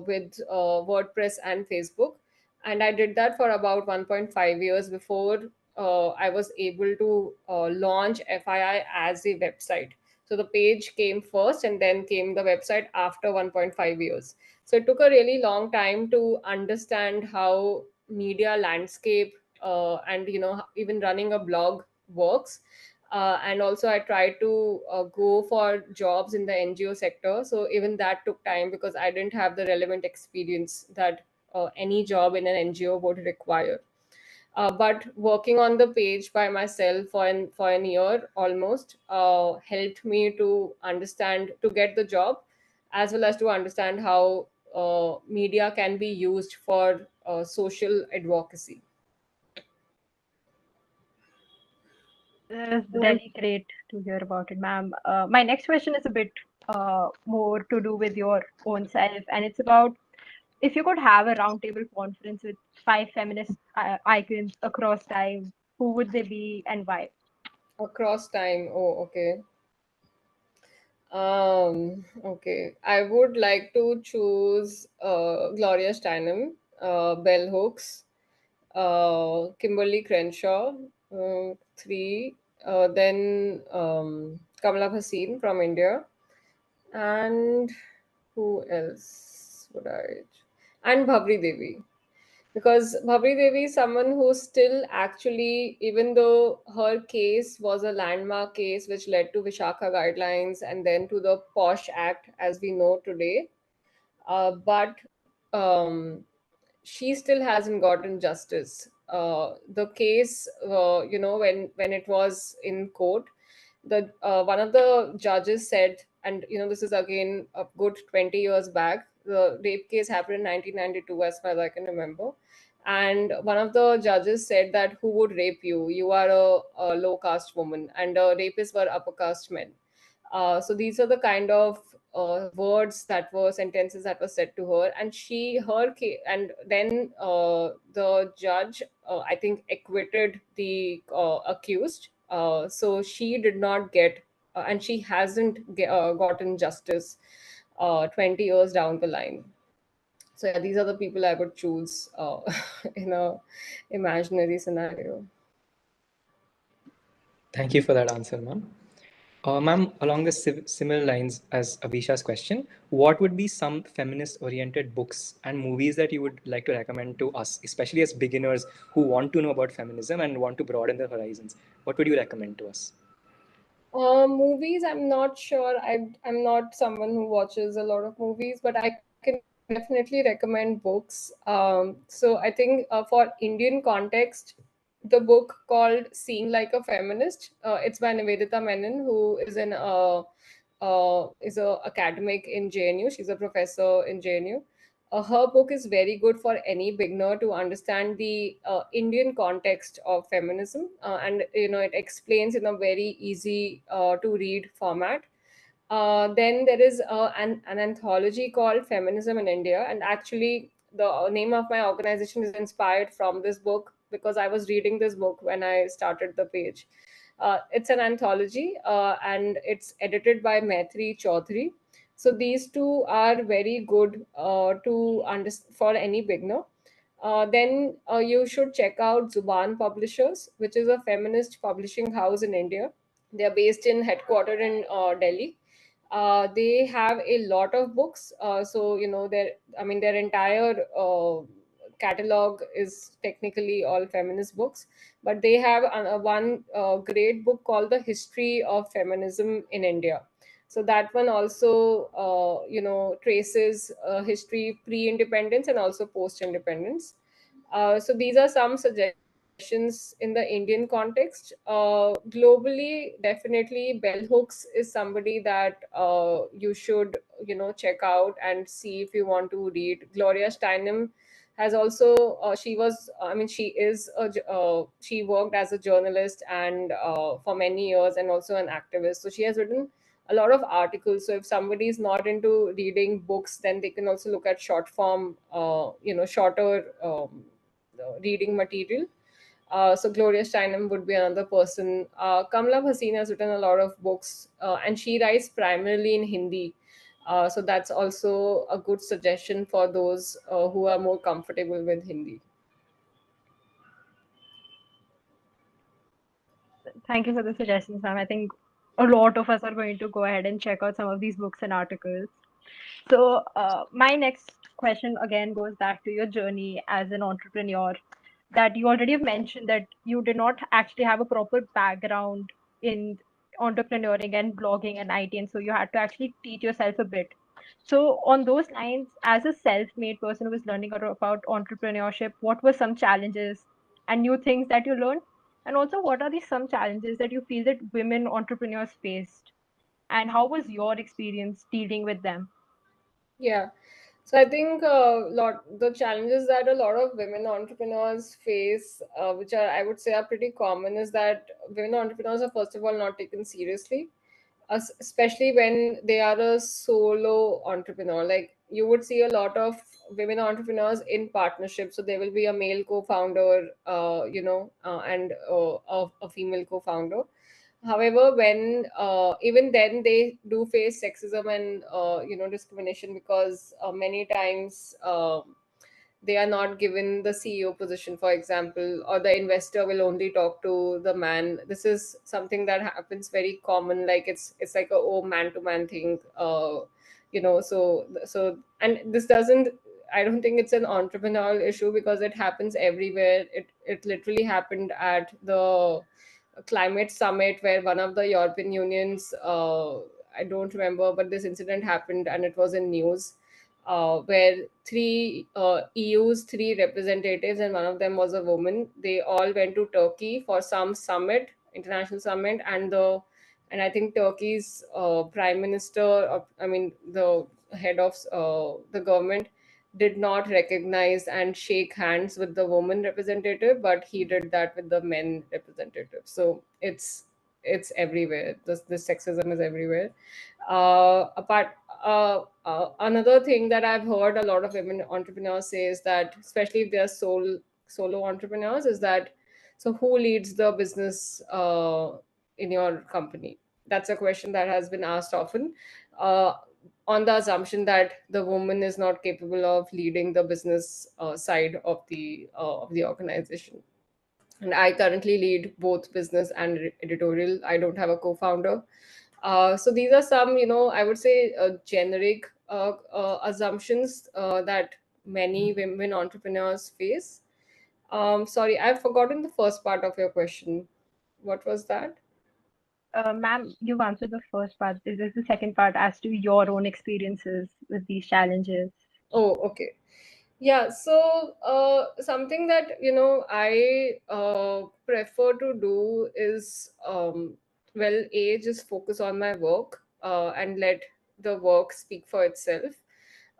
with WordPress and Facebook. And I did that for about 1.5 years before I was able to launch FII as a website. So the page came first and then came the website after 1.5 years. So it took a really long time to understand how media landscape and even running a blog works. And also I tried to go for jobs in the NGO sector. So even that took time because I didn't have the relevant experience that any job in an NGO would require. But working on the page by myself for an year almost helped me to understand, to get the job, as well as to understand how media can be used for social advocacy. That is really great to hear about it, ma'am. My next question is a bit more to do with your own self, and it's about if you could have a roundtable conference with five feminist icons across time, who would they be and why? Across time. Oh, okay. Okay. I would like to choose Gloria Steinem, Bell Hooks, Kimberly Crenshaw, three. Then Kamala Bhasin from India, and who else would I? And Bhavri Devi, because Bhavri Devi is someone who still actually, even though her case was a landmark case which led to Vishakha guidelines and then to the POSH Act as we know today, but um, she still hasn't gotten justice. The case, when it was in court, the one of the judges said, and this is again a good 20 years back. The rape case happened in 1992, as far as I can remember. And one of the judges said that who would rape you? You are a low caste woman, and rapists were upper caste men. So these are the kind of words that were sentences that were said to her, and and then the judge, I think, acquitted the accused. So she did not get, and she hasn't gotten justice 20 years down the line. So yeah, these are the people I would choose in a imaginary scenario. Thank you for that answer, ma'am. Ma'am, along the similar lines as Avisha's question, what would be some feminist-oriented books and movies that you would like to recommend to us, especially as beginners who want to know about feminism and want to broaden their horizons? What would you recommend to us? Movies, I'm not sure. I'm not someone who watches a lot of movies, but I can definitely recommend books. So I think for Indian context, the book called Seeing Like a Feminist, it's by Nivedita Menon, who is a academic in JNU. She's a professor in JNU. her book is very good for any beginner to understand the Indian context of feminism, and it explains in a very easy to read format. Then there is an anthology called Feminism in India, and actually the name of my organization is inspired from this book because I was reading this book when I started the page. It's an anthology, and it's edited by Maitri Chaudhary. So these two are very good to understand for any beginner. Then you should check out Zuban Publishers, which is a feminist publishing house in India. They are based in headquartered in Delhi. They have a lot of books. So their entire catalog is technically all feminist books, but they have one great book called The History of Feminism in India. So that one also traces history pre-independence and also post-independence. So these are some suggestions in the Indian context. Globally, definitely bell hooks is somebody that you should check out and see if you want to read. Gloria Steinem has also she was I mean she is she worked as a journalist and for many years, and also an activist. So she has written a lot of articles. So if somebody is not into reading books, then they can also look at short form shorter reading material. So Gloria Steinem would be another person. Kamala Bhasin has written a lot of books, and she writes primarily in Hindi. So that's also a good suggestion for those who are more comfortable with Hindi. Thank you for the suggestions, ma'am. I think a lot of us are going to go ahead and check out some of these books and articles. So, my next question again goes back to your journey as an entrepreneur. That you already have mentioned that you did not actually have a proper background in entrepreneuring and blogging and IT, and so you had to actually teach yourself a bit. So, on those lines, as a self-made person who was learning about entrepreneurship, what were some challenges and new things that you learned? And also, what are the some challenges that you feel that women entrepreneurs faced? And how was your experience dealing with them? Yeah. So I think lot the challenges that a lot of women entrepreneurs face, which are I would say are pretty common, is that women entrepreneurs are first of all not taken seriously, especially when they are a solo entrepreneur. Like you would see a lot of women entrepreneurs in partnership. So there will be a male co-founder, and a female co-founder. However, when even then they do face sexism and discrimination, because many times they are not given the CEO position, for example, or the investor will only talk to the man. This is something that happens very common. Like it's like a man to man thing. And this doesn't. I don't think it's an entrepreneurial issue because it happens everywhere. It literally happened at the climate summit where one of the European unions, I don't remember, but this incident happened and it was in news, where three EU's three representatives, and one of them was a woman. They all went to Turkey for some summit, international summit, and I think Turkey's prime minister, the head of the government, did not recognize and shake hands with the woman representative, but he did that with the men representative. So it's everywhere. This sexism is everywhere. Apart Another thing that I've heard a lot of women entrepreneurs say is that, especially if they're solo entrepreneurs, is that, so who leads the business in your company? That's a question that has been asked often, uh, on the assumption that the woman is not capable of leading the business side of the organization. And I currently lead both business and editorial. I don't have a co-founder. So these are some, I would say, generic assumptions that many women entrepreneurs face. Sorry, I've forgotten the first part of your question. What was that? Ma'am, you've answered the first part. This is the second part as to your own experiences with these challenges. Oh, okay. Yeah, so something that I prefer to do is, just focus on my work and let the work speak for itself.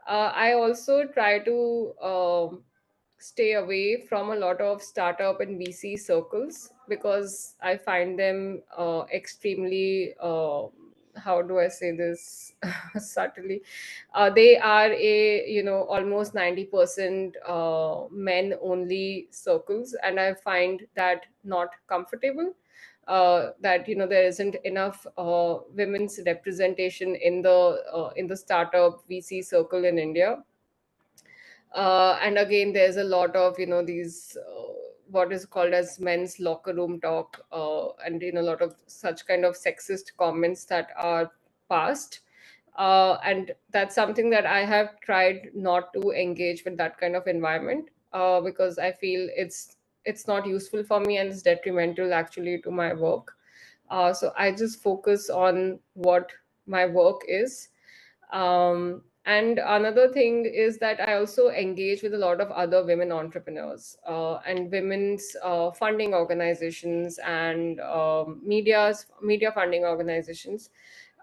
I also try to stay away from a lot of startup and VC circles because I find them extremely, how do I say this subtly? They are a, almost 90% men only circles, and I find that not comfortable. That there isn't enough women's representation in the startup VC circle in India. And again, there's a lot of these what is called as men's locker room talk, and a lot of such kind of sexist comments that are passed. And that's something that I have tried not to engage with, that kind of environment, because I feel it's not useful for me and it's detrimental actually to my work. So I just focus on what my work is. And another thing is that I also engage with a lot of other women entrepreneurs, and women's funding organizations, and media funding organizations,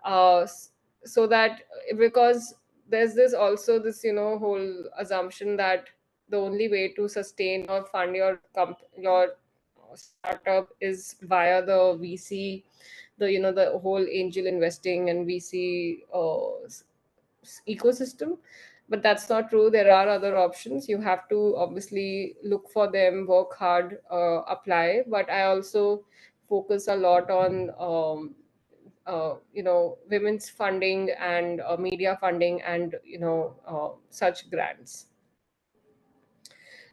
so that, because there's this also this whole assumption that the only way to sustain or fund your startup is via the VC, the whole angel investing and VC ecosystem. But that's not true. There are other options. You have to obviously look for them, work hard, apply. But I also focus a lot on women's funding and media funding, and such grants.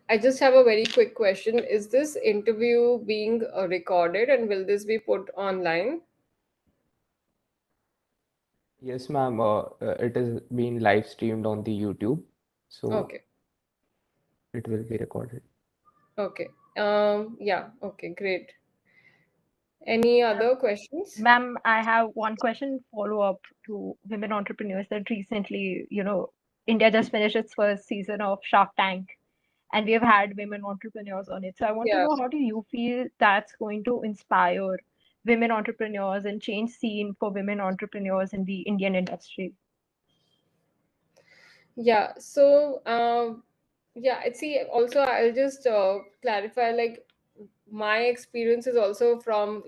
I just have a very quick question. Is this interview being recorded, and will this be put online? Yes, ma'am. It is being live streamed on the YouTube, so Okay. it will be recorded. Okay. Yeah. Okay. Great. Any other questions? Ma'am, I have one question follow up to women entrepreneurs that recently, India just finished its first season of Shark Tank, and we have had women entrepreneurs on it. So I want to Yeah. know, how do you feel that's going to inspire women entrepreneurs and change scene for women entrepreneurs in the Indian industry? Yeah. So, yeah, I see. Also, I'll just clarify, like, my experience is also from,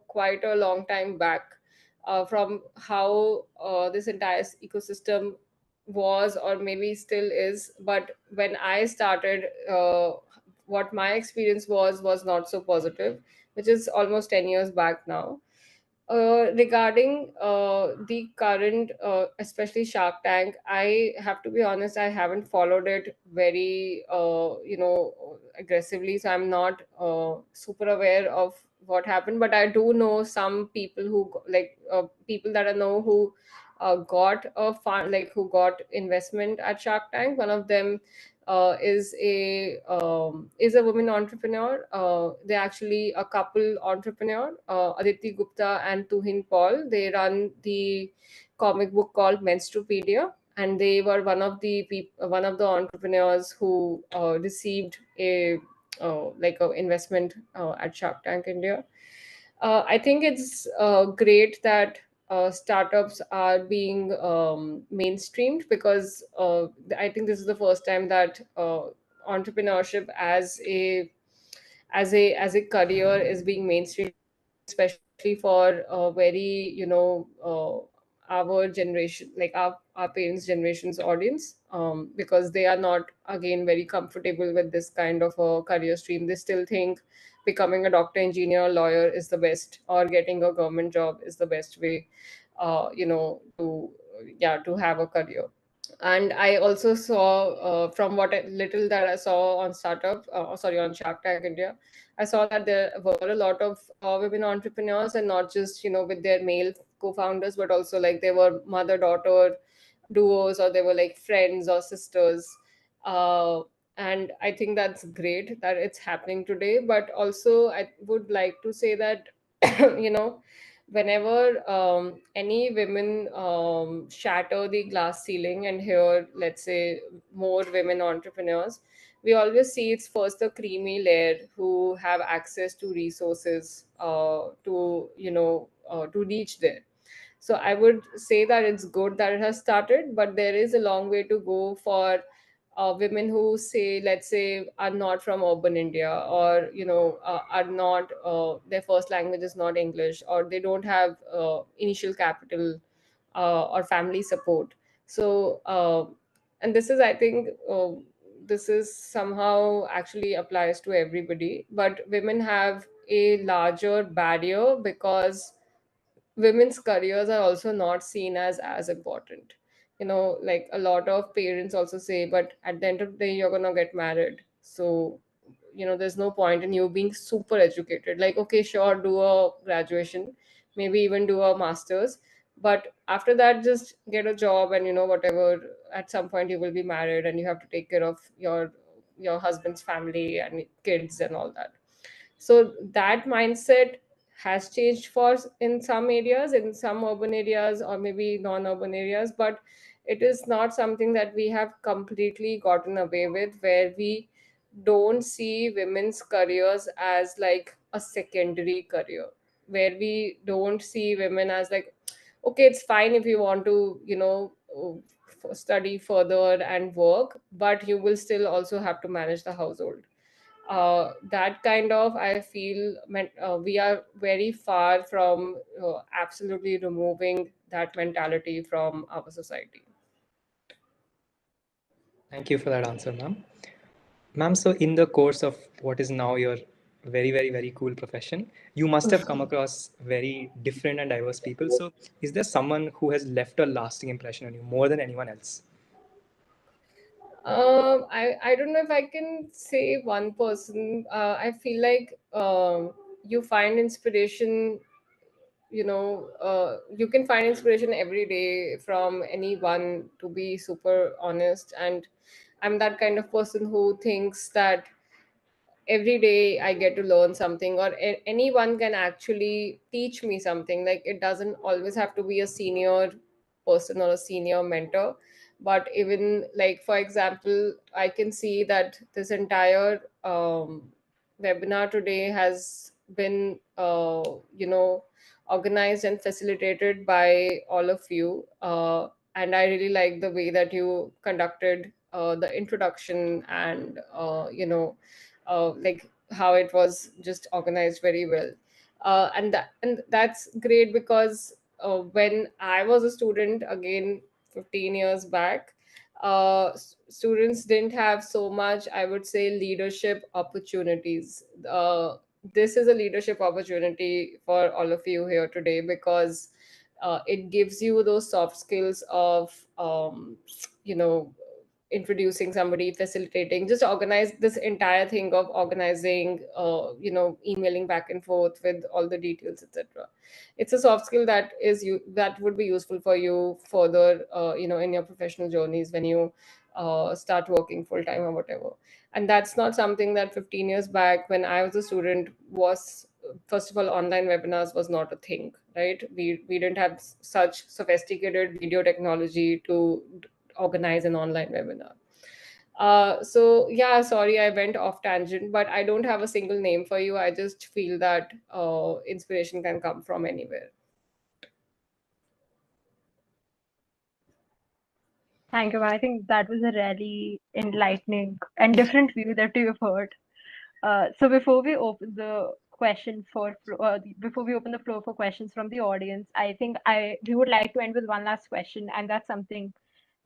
quite a long time back, from how this entire ecosystem was, or maybe still is. But when I started, what my experience was not so positive, which is almost 10 years back now. Regarding the current, especially Shark Tank, I have to be honest, I haven't followed it very, aggressively. So I'm not super aware of what happened, but I do know some people people that I know who got a fund, like who got investment at Shark Tank. One of them is a woman entrepreneur. They're actually a couple entrepreneur, Aditi Gupta and Tuhin Paul. They run the comic book called Menstrupedia, and they were one of the entrepreneurs who received a like a investment at Shark Tank India. I think it's great that startups are being mainstreamed, because I think this is the first time that entrepreneurship as a career is being mainstreamed, especially for very our generation, like our parents generation's audience, because they are not, again, very comfortable with this kind of a career stream. They still think becoming a doctor, engineer, lawyer is the best, or getting a government job is the best way, to have a career. And I also saw, from little that I saw on on Shark Tank India, I saw that there were a lot of women entrepreneurs, and not just with their male co-founders, but also like they were mother daughter duos, or they were like friends or sisters. uh, and I think that's great that it's happening today. But also I would like to say that you know whenever any women shatter the glass ceiling and hear, let's say, more women entrepreneurs, we always see it's first the creamy layer who have access to resources to reach there. So I would say that it's good that it has started, but there is a long way to go for women who say, let's say, are not from urban India, or are not, their first language is not English, or they don't have initial capital or family support. So and this is, I think, this is somehow actually applies to everybody, but women have a larger barrier because women's careers are also not seen as important. Like a lot of parents also say, but at the end of the day you're gonna get married, so there's no point in you being super educated. Like, okay, sure, do a graduation, maybe even do a master's, but after that just get a job, and whatever, at some point you will be married and you have to take care of your husband's family and kids and all that. So that mindset has changed for in some areas, in some urban areas, or maybe non-urban areas, but it is not something that we have completely gotten away with, where we don't see women's careers as like a secondary career, where we don't see women as like, okay, it's fine if you want to study further and work, but you will still also have to manage the household. That kind of, I feel, we are very far from absolutely removing that mentality from our society. Thank you for that answer, ma'am. Ma'am, so in the course of what is now your very, very, very cool profession, you must have come across very different and diverse people. So, is there someone who has left a lasting impression on you more than anyone else? I don't know if I can say one person. I feel like you find inspiration. You can find inspiration every day from anyone, to be super honest. And I'm that kind of person who thinks that every day I get to learn something, or anyone can actually teach me something. Like, it doesn't always have to be a senior person or a senior mentor, but even, like, for example, I can see that this entire webinar today has been organized and facilitated by all of you, and I really like the way that you conducted the introduction, and like how it was just organized very well. And that's great, because when I was a student, again, 15 years back, students didn't have so much, I would say, leadership opportunities. This is a leadership opportunity for all of you here today, because it gives you those soft skills of you know introducing somebody, facilitating, just organize this entire thing of organizing, emailing back and forth with all the details, etc. It's a soft skill that would be useful for you further, in your professional journeys, when you start working full time or whatever. And that's not something that 15 years back, when I was a student, was, first of all, online webinars was not a thing, right? We didn't have such sophisticated video technology to organize an online webinar. So yeah, sorry, I went off tangent, but I don't have a single name for you. I just feel that inspiration can come from anywhere. Thank you. I think that was a really enlightening and different view that you've heard. So before we open the before we open the floor for questions from the audience, I think I we would like to end with one last question, and that's something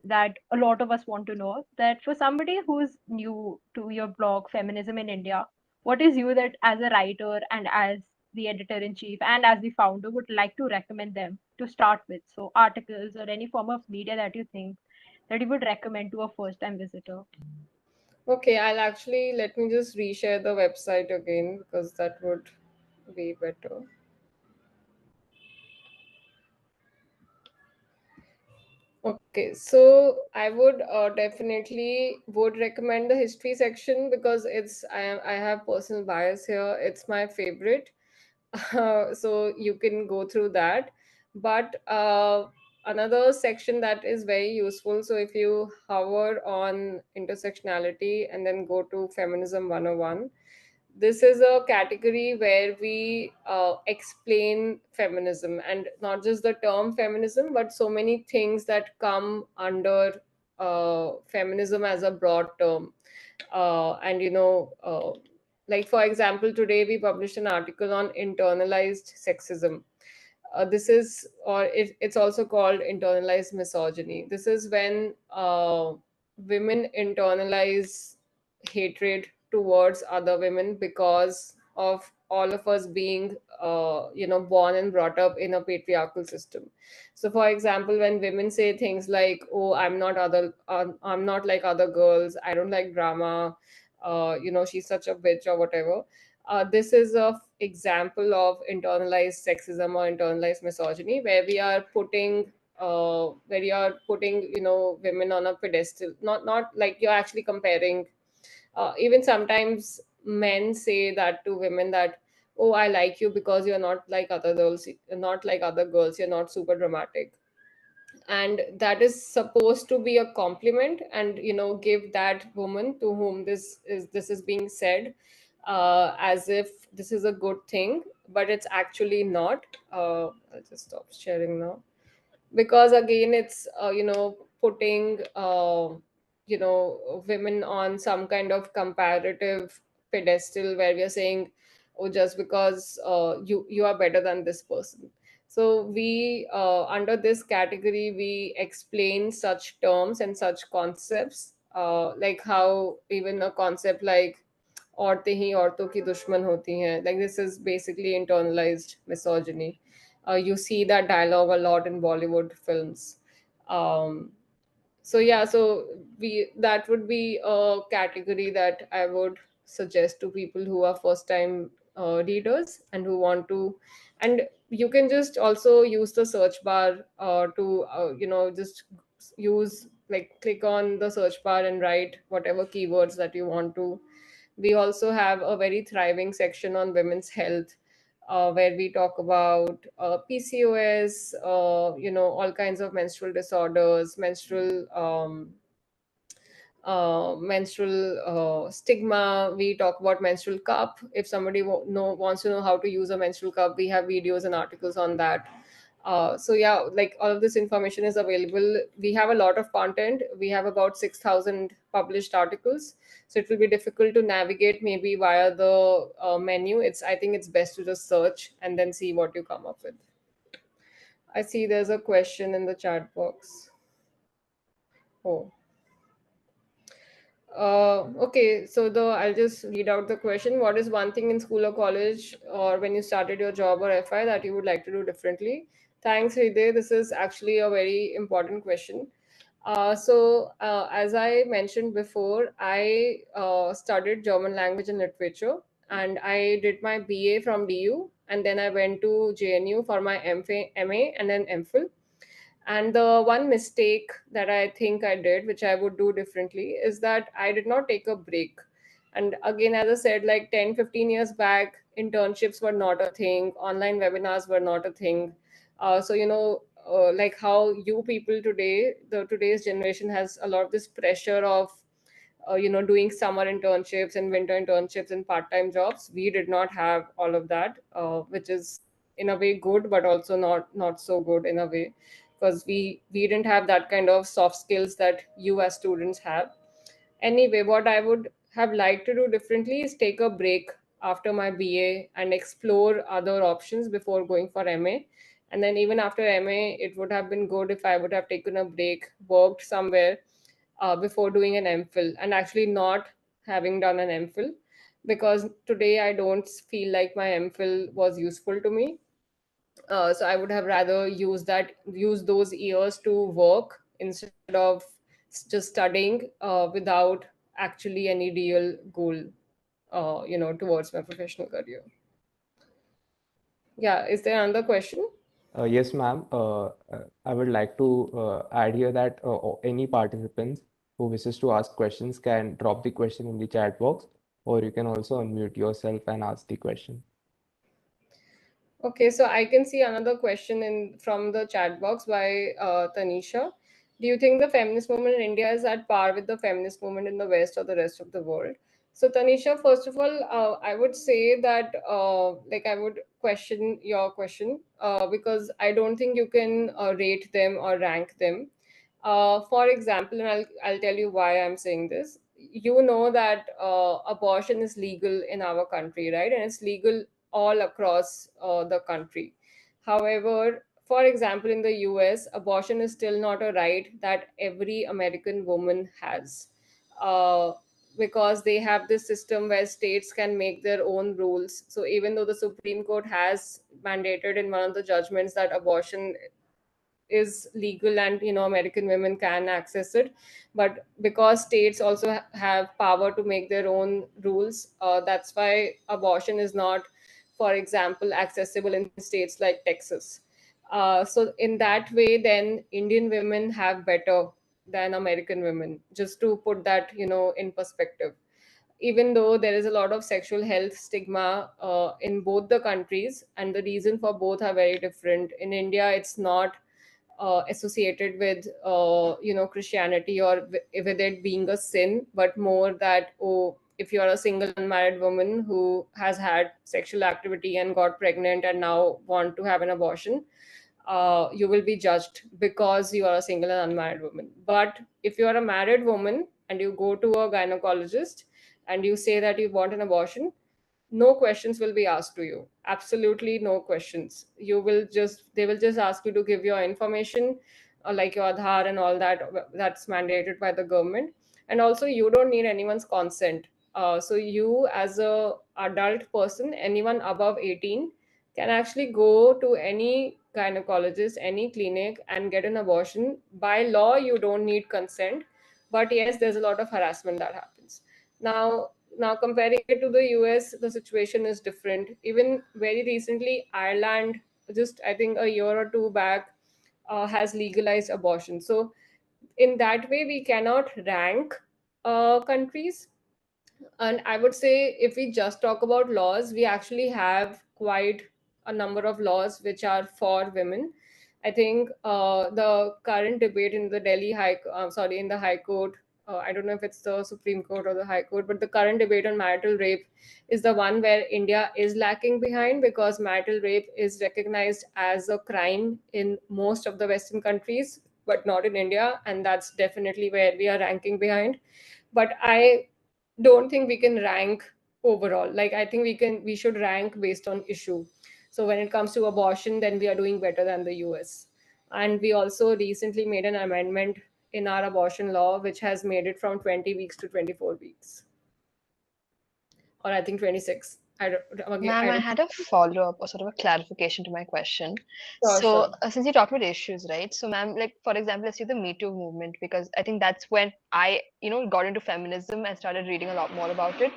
that a lot of us want to know. That for somebody who's new to your blog, Feminism in India, what is you that as a writer and as the editor in chief and as the founder would like to recommend them to start with? So articles or any form of media that you think that you would recommend to a first time visitor. Okay, I'll actually, let me just reshare the website again, because that would be better. Okay, so I would definitely would recommend the history section, because I have personal bias here. It's my favorite, so you can go through that. But another section that is very useful. So if you hover on intersectionality and then go to Feminism 101, This is a category where we explain feminism, and not just the term feminism, but so many things that come under feminism as a broad term. And like for example, today we published an article on internalized sexism. This is, or it's also called internalized misogyny. This is when women internalize hatred towards other women because of all of us being born and brought up in a patriarchal system. So for example, when women say things like, oh, I'm not like other girls, I don't like drama, she's such a bitch or whatever. This is a example of internalized sexism or internalized misogyny, where we are putting women on a pedestal. Not like you're actually comparing. Even sometimes men say that to women that, oh, I like you because you're not like other girls, you're not super dramatic. And that is supposed to be a compliment, and give that woman to whom this is being said, as if this is a good thing, but it's actually not. I'll just stop sharing now, because again it's putting women on some kind of comparative pedestal, where we are saying, oh, just because you are better than this person. So we, under this category, we explain such terms and such concepts, like how even a concept like औरतें ही औरतों की दुश्मन होती हैं, like this is basically internalized misogyny. You see that dialogue a lot in Bollywood films. um, so yeah, so we that would be a category that I would suggest to people who are first time readers and who want to. And you can just also use the search bar to just use, like, click on the search bar and write whatever keywords that you want to. We also have a very thriving section on women's health, where we talk about PCOS, all kinds of menstrual disorders, menstrual stigma. We talk about menstrual cup. If somebody wants to know how to use a menstrual cup, we have videos and articles on that. So yeah, like all of this information is available. We have a lot of content. We have about 6,000 published articles. So it will be difficult to navigate maybe via the menu. I think it's best to just search and then see what you come up with. I see there's a question in the chat box. Oh. Okay, so I'll just read out the question. What is one thing in school or college, or when you started your job or FI, that you would like to do differently? Thanks, Hriday. This is actually a very important question. As I mentioned before, I studied German language and literature, and I did my BA from DU, and then I went to JNU for my MA and then MPhil. And the one mistake that I think I did, which I would do differently, is that I did not take a break. And again, as I said, like 10, 15 years back, internships were not a thing, online webinars were not a thing. Like how you people today, today's generation has a lot of this pressure of doing summer internships and winter internships and part-time jobs. We did not have all of that, which is in a way good, but also not so good in a way, because we didn't have that kind of soft skills that you as students have. Anyway, what I would have liked to do differently is take a break after my BA and explore other options before going for MA. And then even after MA, it would have been good if I would have taken a break, worked somewhere before doing an MPhil, and actually not having done an MPhil, because today I don't feel like my MPhil was useful to me. So I would have rather use those years to work instead of just studying without actually any real goal, towards my professional career. Yeah, is there another question? Yes, ma'am. I would like to add here that any participants who wishes to ask questions can drop the question in the chat box, or you can also unmute yourself and ask the question. Okay, so I can see another question from the chat box by Tanisha. Do you think the feminist movement in India is at par with the feminist movement in the West or the rest of the world? So Tanisha, first of all, I would say that I would question your question because I don't think you can rate them or rank them. For example, and I'll tell you why I'm saying this. You know that abortion is legal in our country, right? And it's legal all across the country. However, for example, in the US, abortion is still not a right that every American woman has. Uh, because they have this system where states can make their own rules. So even though the Supreme Court has mandated in one of the judgments that abortion is legal and American women can access it, but because states also have power to make their own rules, that's why abortion is not, for example, accessible in states like Texas. So in that way, then Indian women have better than American women, just to put that in perspective. Even though there is a lot of sexual health stigma in both the countries, and the reason for both are very different. In India, it's not associated with Christianity or with it being a sin, but more that, oh, if you're a single unmarried woman who has had sexual activity and got pregnant and now want to have an abortion, you will be judged because you are a single and unmarried woman. But if you are a married woman and you go to a gynecologist and you say that you want an abortion, no questions will be asked to you. Absolutely no questions. They will just ask you to give your information, like your Aadhaar and all that. That's mandated by the government. And also, you don't need anyone's consent. So you, as a adult person, anyone above 18, can actually go to any gynecologist, any clinic, and get an abortion. By law, you don't need consent, but yes, there's a lot of harassment that happens. Now comparing it to the US, the situation is different. Even very recently, Ireland, just I think a year or two back, has legalized abortion. So in that way, we cannot rank countries. And I would say, if we just talk about laws, we actually have quite a number of laws which are for women. I think the current debate in the in the High Court, I don't know if it's the Supreme Court or the High Court, but the current debate on marital rape is the one where India is lacking behind, because marital rape is recognized as a crime in most of the Western countries, but not in India. And that's definitely where we are ranking behind. But I don't think we can rank overall. Like, I think we should rank based on issue. So when it comes to abortion, then we are doing better than the US. And we also recently made an amendment in our abortion law which has made it from 20 weeks to 24 weeks, or I think 26. Ma'am, I had a follow-up or sort of a clarification to my question. Sure, So, sure. since you talked about issues, right? So, ma'am, like for example, let's see the Me Too movement, because I think that's when I, got into feminism and started reading a lot more about it.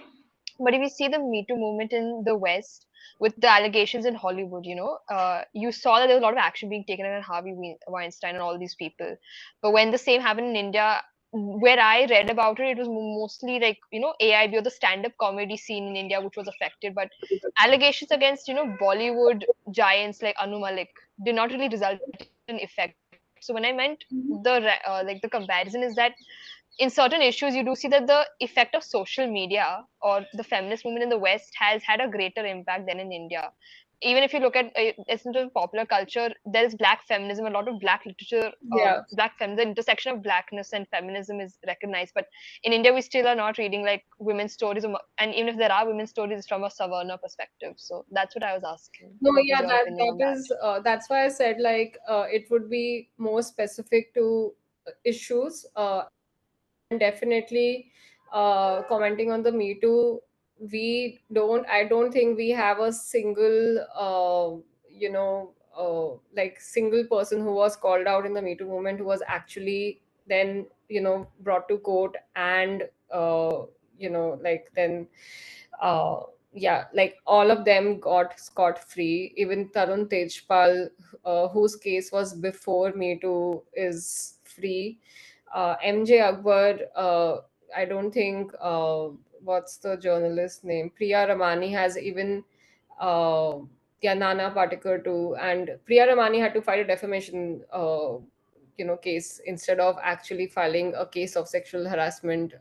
But if you see the Me Too movement in the West with the allegations in Hollywood, you saw that there was a lot of action being taken on Harvey Weinstein and all these people. But when the same happened in India, where I read about it, it was mostly like, AIB or the stand-up comedy scene in India, which was affected. But allegations against, Bollywood giants like Anu Malik did not really result in effect. So when I meant the comparison is that in certain issues, you do see that the effect of social media or the feminist movement in the West has had a greater impact than in India. Even if you look at essentially popular culture, there is black feminism, a lot of black literature, Yeah. black feminism, the intersection of blackness and feminism is recognized. But in India, we still are not reading like women's stories, and even if there are women's stories, it's from a Savarna perspective. So that's what I was asking. No, What was yeah, your that opinion on that that? is that's why I said, like, it would be more specific to issues. And definitely, commenting on the Me Too, I don't think we have a single like single person who was called out in the Me Too movement who was actually then brought to court and then uh yeah, like all of them got scot free. Even Tarun Tejpal, whose case was before Me Too, is free. MJ Akbar, I don't think, what's the journalist name? Priya Ramani has even, uh, yeah, Nana Patekar too. And Priya Ramani had to fight a defamation, case instead of actually filing a case of sexual harassment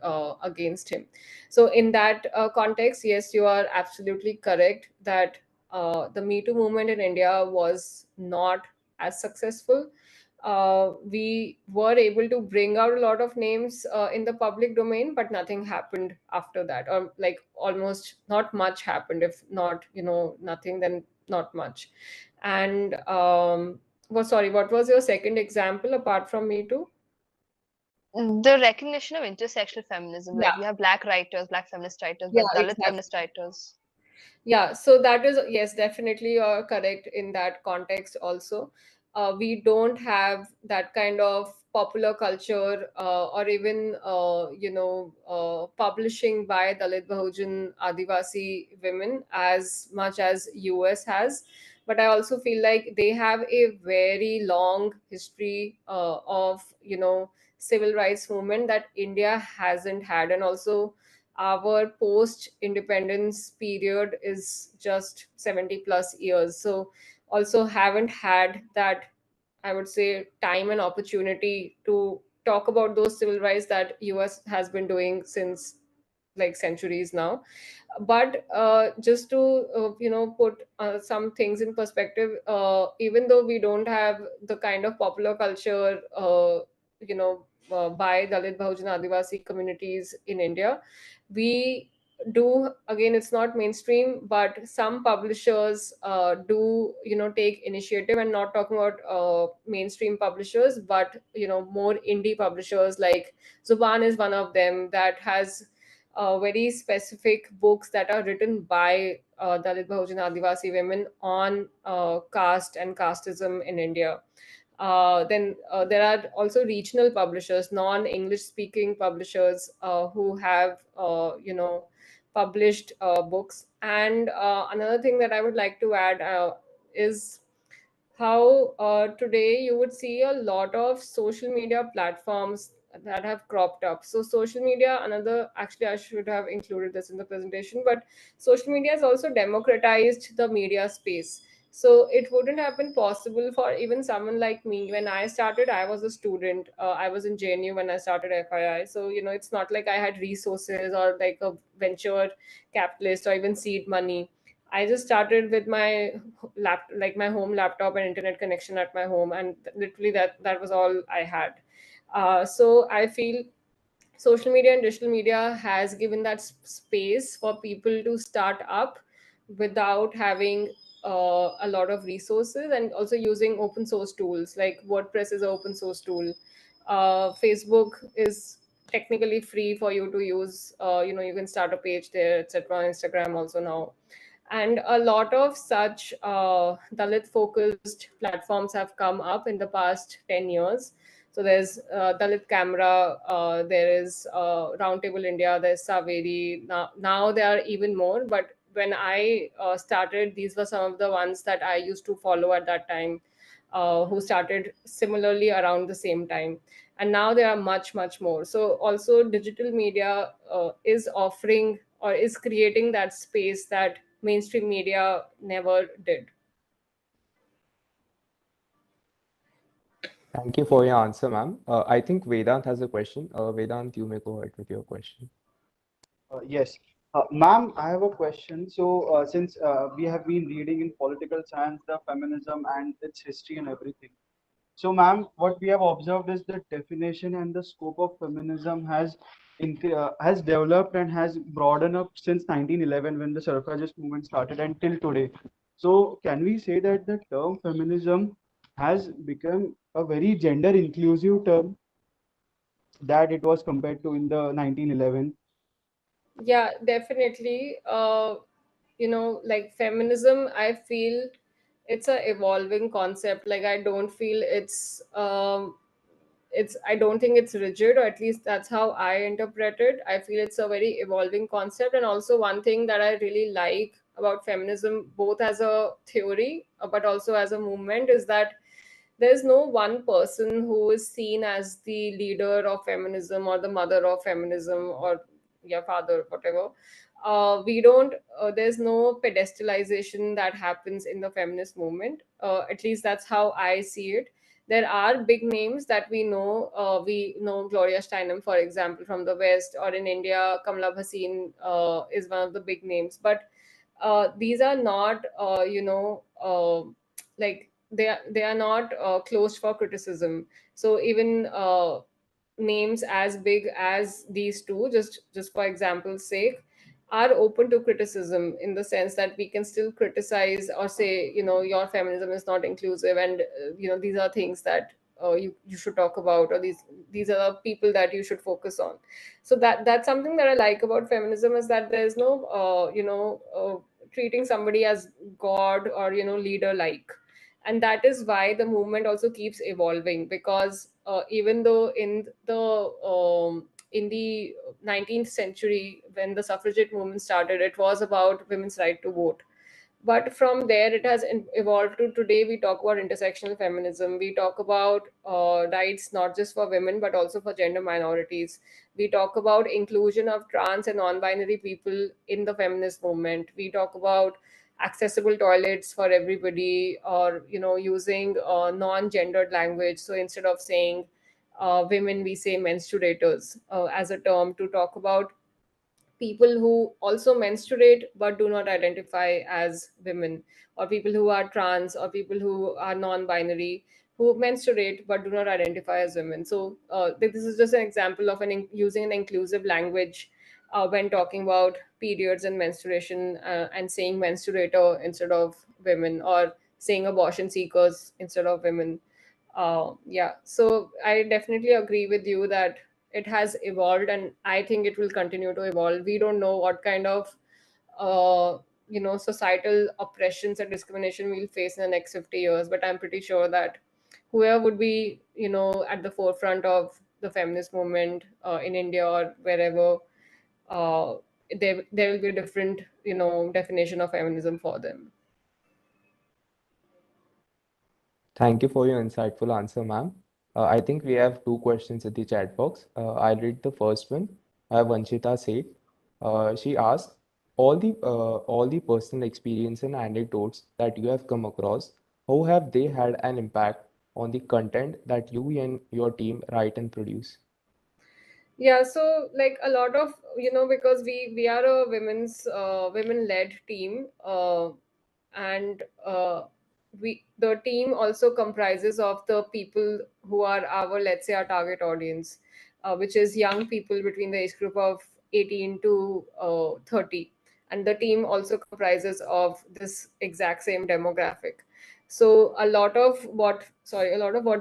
against him. So in that context, yes, you are absolutely correct that the Me Too movement in India was not as successful. We were able to bring out a lot of names in the public domain, but nothing happened after that, or like almost not much happened. If not, nothing, then not much. And well, sorry, what was your second example apart from Me Too? The recognition of intersectional feminism, Yeah, like we have black writers, black feminist writers, we yeah, have Dalit exactly. feminist writers. Yeah, so that is, yes, definitely you're correct in that context also. We don't have that kind of popular culture or even, publishing by Dalit Bahujan Adivasi women as much as US has. But I also feel like they have a very long history of, civil rights movement that India hasn't had. And also, our post independence period is just 70 plus years, so also haven't had that, I would say, time and opportunity to talk about those civil rights that US has been doing since like centuries now. But just to put some things in perspective, even though we don't have the kind of popular culture by Dalit Bahujan Adivasi communities in India, we do, again, it's not mainstream, but some publishers do take initiative. And not talking about mainstream publishers, but more indie publishers, like Zuban is one of them, that has very specific books that are written by Dalit Bahujan Adivasi women on caste and casteism in India. Then there are also regional publishers, non-English speaking publishers, who have published books. And another thing that I would like to add is how today you would see a lot of social media platforms that have cropped up. So social media, another, actually I should have included this in the presentation, but social media has also democratized the media space. So it wouldn't have been possible for even someone like me. When I started, I was a student. I was in JNU when I started FII. So, it's not like I had resources or like a venture capitalist or even seed money. I just started with my like my home laptop and internet connection at my home, and literally that was all I had. So I feel social media and digital media has given that space for people to start up without having a lot of resources, and also using open source tools. Like WordPress is an open source tool. Facebook is technically free for you to use. You can start a page there, etc. On Instagram also now. And a lot of such Dalit focused platforms have come up in the past 10 years. So there's Dalit Camera, there is Roundtable India, there's Saveri. Now there are even more. But when I started, these were some of the ones that I used to follow at that time, who started similarly around the same time. And now there are much, much more. So also digital media is offering or is creating that space that mainstream media never did. Thank you for your answer, ma'am. I think Vedant has a question. Vedant, you may go ahead with your question. Yes. Ma'am, I have a question. So, since we have been reading in political science the feminism and its history and everything. So, ma'am, what we have observed is the definition and the scope of feminism has developed and has broadened up since 1911 when the suffragist movement started until today. So, can we say that the term feminism has become a very gender inclusive term that it was compared to in the 1911? Yeah, definitely. Like feminism, I feel it's a evolving concept. Like I don't feel it's I don't think it's rigid, or at least that's how I interpret it. I feel it's a very evolving concept. And also one thing that I really like about feminism, both as a theory but also as a movement, is that there's no one person who is seen as the leader of feminism or the mother of feminism, or yeah, father, whatever. We don't There's no pedestalization that happens in the feminist movement. At least that's how I see it. There are big names that we know. We know Gloria Steinem, for example, from the West, or in India, Kamala Bhasin is one of the big names. But these are not, like they are not closed for criticism. So even names as big as these two, just for example's sake, are open to criticism, in the sense that we can still criticize or say, your feminism is not inclusive, and these are things that you should talk about, or these are the people that you should focus on. So that's something that I like about feminism, is that there's no treating somebody as god, or leader like. And that is why the movement also keeps evolving, because even though in the 19th century, when the suffragette movement started, it was about women's right to vote. But from there, it has evolved to today. We talk about intersectional feminism. We talk about rights not just for women but also for gender minorities. We talk about inclusion of trans and non-binary people in the feminist movement. We talk about accessible toilets for everybody, or using non-gendered language. So instead of saying women, we say menstruators as a term, to talk about people who also menstruate but do not identify as women, or people who are trans, or people who are non-binary, who menstruate but do not identify as women. So this is just an example of using an inclusive language when talking about periods and menstruation, and saying menstruator instead of women, or saying abortion seekers instead of women. Yeah, so I definitely agree with you that it has evolved, and I think it will continue to evolve. We don't know what kind of societal oppressions and discrimination we'll face in the next 50 years, but I'm pretty sure that whoever would be at the forefront of the feminist movement in India or wherever, uh, there will be a different definition of feminism for them. Thank you for your insightful answer, ma'am. I think we have two questions in the chat box. I'll read the first one. Vanshita said, she asked, all the personal experience and anecdotes that you have come across, how have they had an impact on the content that you and your team write and produce? Yeah, so like a lot of, because we are a women led team, and we the team also comprises of the people who are our, let's say, our target audience, which is young people between the age group of 18 to 30. And the team also comprises of this exact same demographic. So a lot of what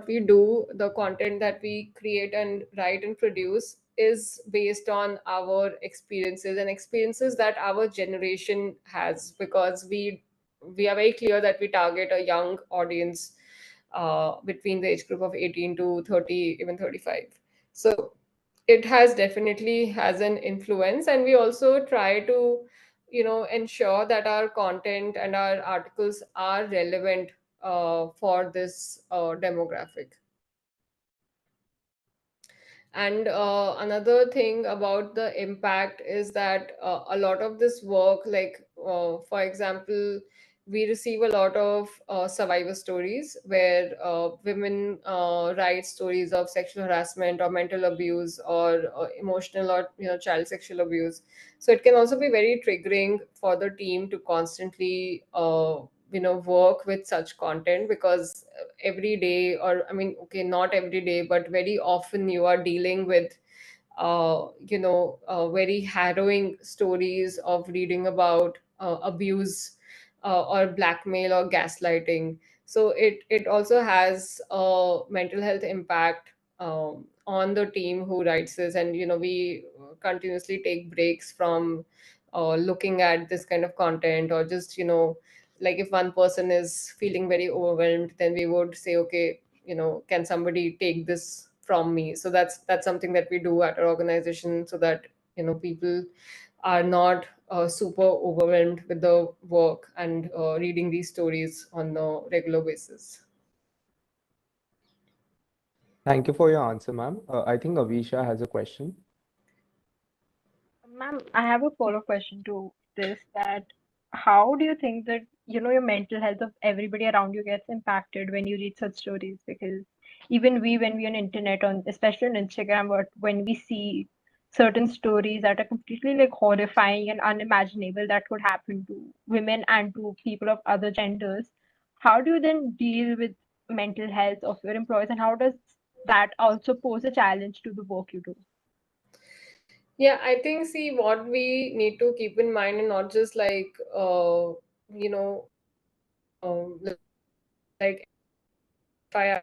we do, the content that we create and write and produce, is based on our experiences, and experiences that our generation has, because we are very clear that we target a young audience between the age group of 18 to 30, even 35. So it has definitely has an influence, and we also try to ensure that our content and our articles are relevant for this demographic. And another thing about the impact is that a lot of this work, like for example, we receive a lot of survivor stories where women write stories of sexual harassment or mental abuse, or emotional or child sexual abuse. So it can also be very triggering for the team to constantly work with such content, because every day, or I mean, okay, not every day, but very often you are dealing with very harrowing stories of reading about abuse, or blackmail or gaslighting. So it also has a mental health impact on the team who writes this. And we continuously take breaks from looking at this kind of content, or just like if one person is feeling very overwhelmed, then we would say, okay, can somebody take this from me? So that's something that we do at our organization, so that people are not super overwhelmed with the work and reading these stories on a regular basis. Thank you for your answer, ma'am. I think Avisha has a question. Ma'am, I have a follow question to this, that how do you think that your mental health of everybody around you gets impacted when you read such stories, because even we, when we on internet, on especially on Instagram, but when we see certain stories that are completely like horrifying and unimaginable that could happen to women and to people of other genders, how do you then deal with mental health of your employees, and how does that also pose a challenge to the work you do? Yeah, I think, see, what we need to keep in mind, and not just like you know like FIR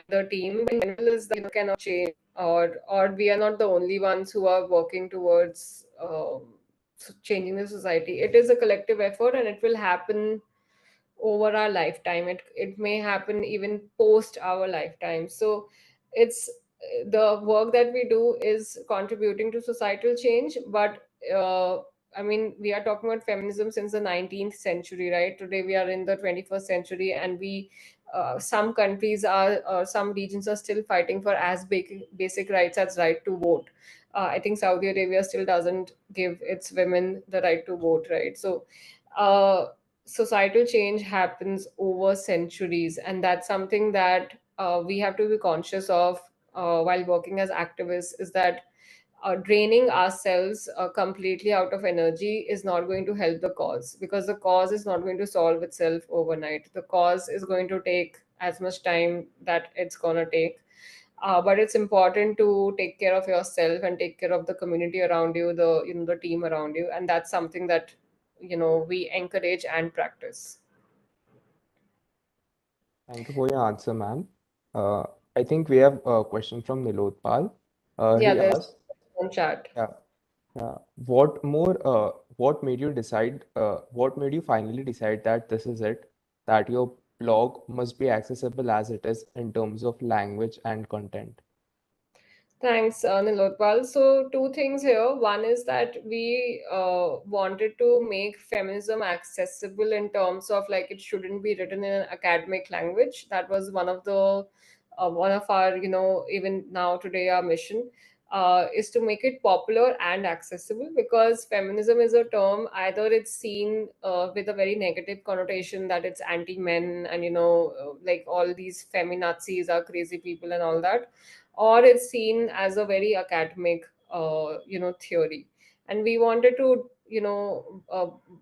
the team, but in general, is that cannot change, or we are not the only ones who are working towards changing the society. It is a collective effort, and it will happen over our lifetime. It may happen even post our lifetime. So it's the work that we do is contributing to societal change. But I mean, we are talking about feminism since the 19th century, right? Today we are in the 21st century, and we some countries are, some regions are still fighting for as basic rights as right to vote. I think Saudi Arabia still doesn't give its women the right to vote, right? So uh, societal change happens over centuries, and that's something that we have to be conscious of while working as activists, is that draining ourselves completely out of energy is not going to help the cause, because the cause is not going to solve itself overnight. The cause is going to take as much time that it's going to take. But it's important to take care of yourself and take care of the community around you, the team around you, and that's something that we encourage and practice. Thank you for your answer, ma'am. Uh, I think we have a question from Nilotpal. Yeah, He there's asked, one chat. yeah, what made you decide, what made you finally decide that this is it, that your blog must be accessible as it is in terms of language and content? Thanks, Nilotpal. So, two things here. One is that we wanted to make feminism accessible in terms of, like, it shouldn't be written in an academic language. That was one of our, even now today, our mission is to make it popular and accessible, because feminism is a term, either it's seen with a very negative connotation that it's anti-men, and like all these feminazis are crazy people and all that, or it's seen as a very academic theory. And we wanted to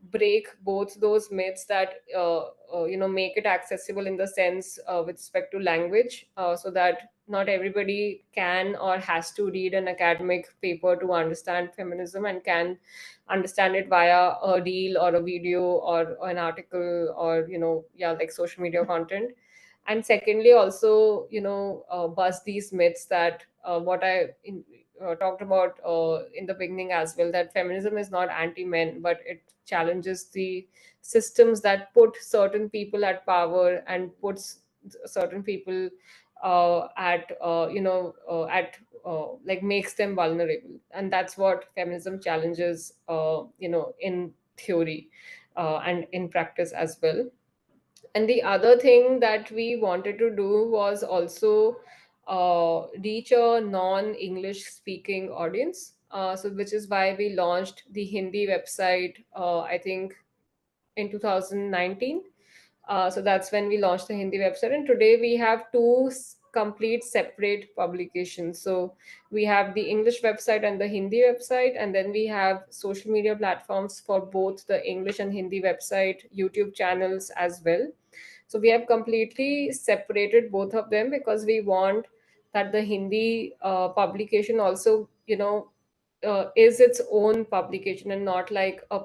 break both those myths, that make it accessible in the sense with respect to language, so that not everybody can or has to read an academic paper to understand feminism, and can understand it via a reel or a video or an article, or yeah, like social media content. And secondly, also bust these myths that what I talked about in the beginning as well, that feminism is not anti-men, but it challenges the systems that put certain people at power, and puts certain people like makes them vulnerable. And that's what feminism challenges, in theory and in practice as well. And the other thing that we wanted to do was also reach a non-English speaking audience. So which is why we launched the Hindi website, I think in 2019. So that's when we launched the Hindi website. And today we have two complete separate publications. So we have the English website and the Hindi website, and then we have social media platforms for both the English and Hindi website, YouTube channels as well. So we have completely separated both of them, because we want that the Hindi publication also, is its own publication, and not like a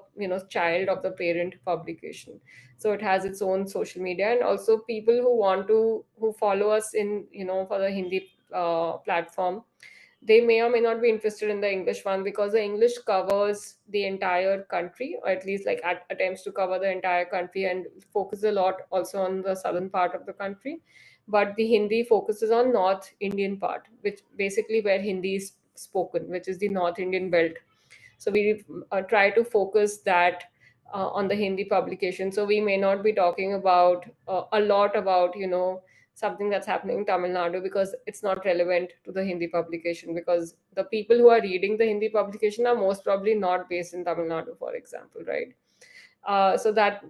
child of the parent publication. So it has its own social media, and also people who follow us in for the Hindi platform, they may or may not be interested in the English one, because the English covers the entire country, or at least like attempts to cover the entire country, and focus a lot also on the southern part of the country. But the Hindi focuses on North Indian part, which basically where Hindi is spoken, which is the North Indian belt. So we try to focus that on the Hindi publication. So we may not be talking about a lot about something that's happening in Tamil Nadu, because it's not relevant to the Hindi publication, because the people who are reading the Hindi publication are most probably not based in Tamil Nadu, for example, right? So that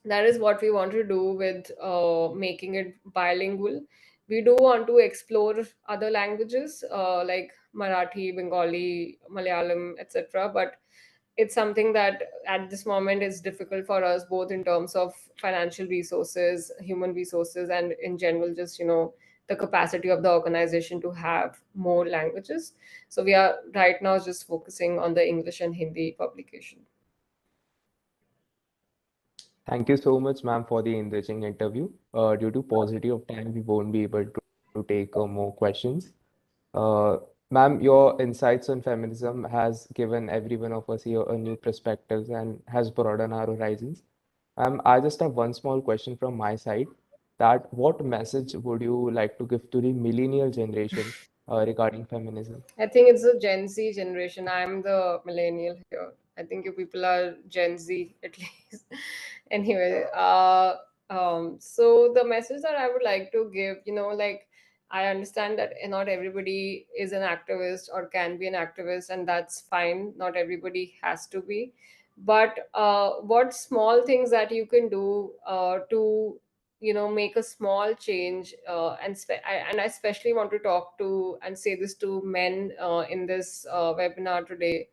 is what we want to do with making it bilingual. We do want to explore other languages like Marathi, Bengali, Malayalam, etc. But it's something that at this moment is difficult for us, both in terms of financial resources, human resources, and in general, just the capacity of the organization to have more languages. So we are right now just focusing on the English and Hindi publication. Thank you so much, ma'am, for the enriching interview. Due to paucity of time, we won't be able to take more questions. Uh, Ma'am, your insights on feminism has given every one of us here a new perspective and has broadened our horizons. I just have one small question from my side, that what message would you like to give to the millennial generation regarding feminism? I think it's a Gen Z generation. I'm the millennial here. I think you people are Gen Z at least. Anyway, so the message that I would like to give, like I understand that not everybody is an activist or can be an activist, and that's fine. Not everybody has to be. But what small things that you can do to make a small change, and I especially want to talk to and say this to men in this webinar today,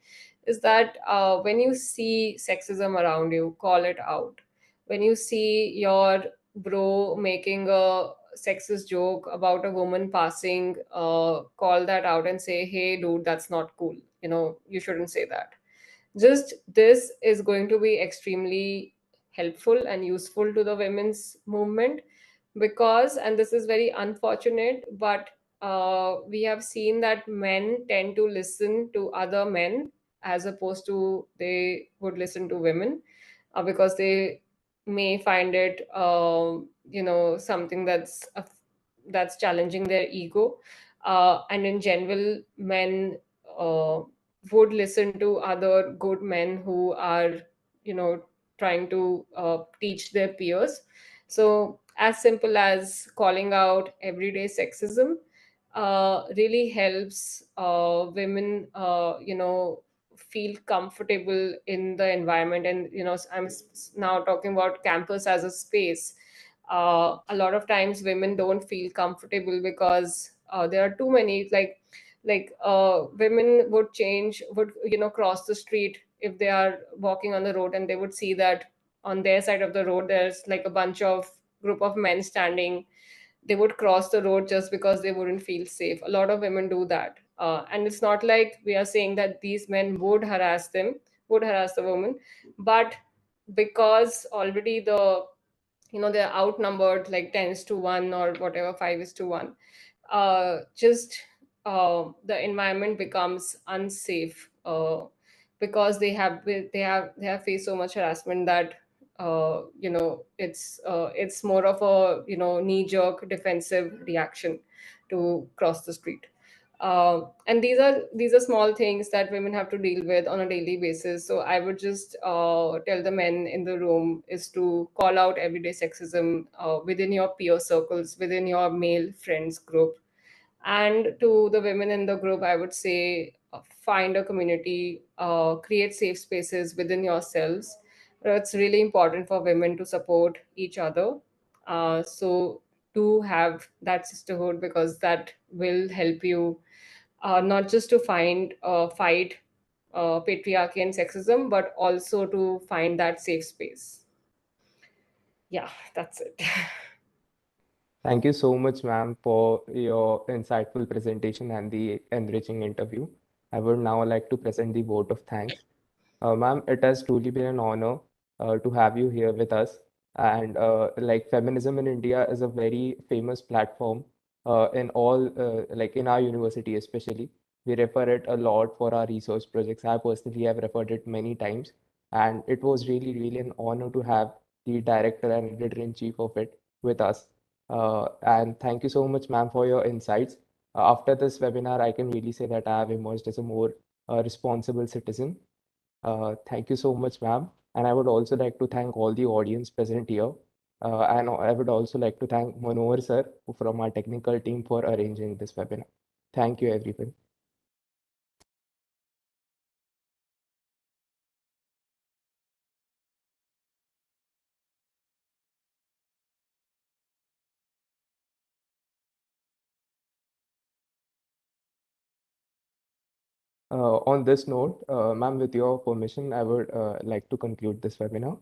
is that when you see sexism around you, call it out. When you see your bro making a sexist joke about a woman passing, call that out and say, hey dude, that's not cool, you shouldn't say that. Just this is going to be extremely helpful and useful to the women's movement, because, and this is very unfortunate, but we have seen that men tend to listen to other men as opposed to they would listen to women, because they may find it something that's challenging their ego, and in general men uh, would listen to other good men who are trying to teach their peers. So as simple as calling out everyday sexism really helps women feel comfortable in the environment. And now talking about campus as a space. A lot of times women don't feel comfortable because there are too many, women would cross the street if they are walking on the road, and they would see that on their side of the road there's like a bunch of group of men standing. They would cross the road just because they wouldn't feel safe. A lot of women do that, and it's not like we are saying that these men would harass the woman, but because already they're outnumbered like 10 is to 1 or whatever, 5 is to 1. Just the environment becomes unsafe, because they have faced so much harassment that it's more of a knee jerk defensive reaction to cross the street. And these are small things that women have to deal with on a daily basis. So I would just tell the men in the room is to call out everyday sexism within your peer circles, within your male friends group. And to the women in the group, I would say find a community, create safe spaces within yourselves. It's really important for women to support each other. So to have that sisterhood, because that will help you not just to fight patriarchy and sexism, but also to find that safe space. Yeah, that's it. Thank you so much, ma'am, for your insightful presentation and the enriching interview. I would now like to present the vote of thanks. Ma'am, it has truly been an honor to have you here with us. And like Feminism in India is a very famous platform in all, like in our university especially. We refer it a lot for our research projects. I personally have referred it many times. And it was really, really an honor to have the director and editor-in-chief of it with us. And thank you so much, ma'am, for your insights. After this webinar, I can really say that I have emerged as a more responsible citizen. Thank you so much, ma'am. And I would also like to thank all the audience present here. And I would also like to thank Manohar sir from our technical team for arranging this webinar. Thank you, everyone. On this note, ma'am, with your permission, I would like to conclude this webinar.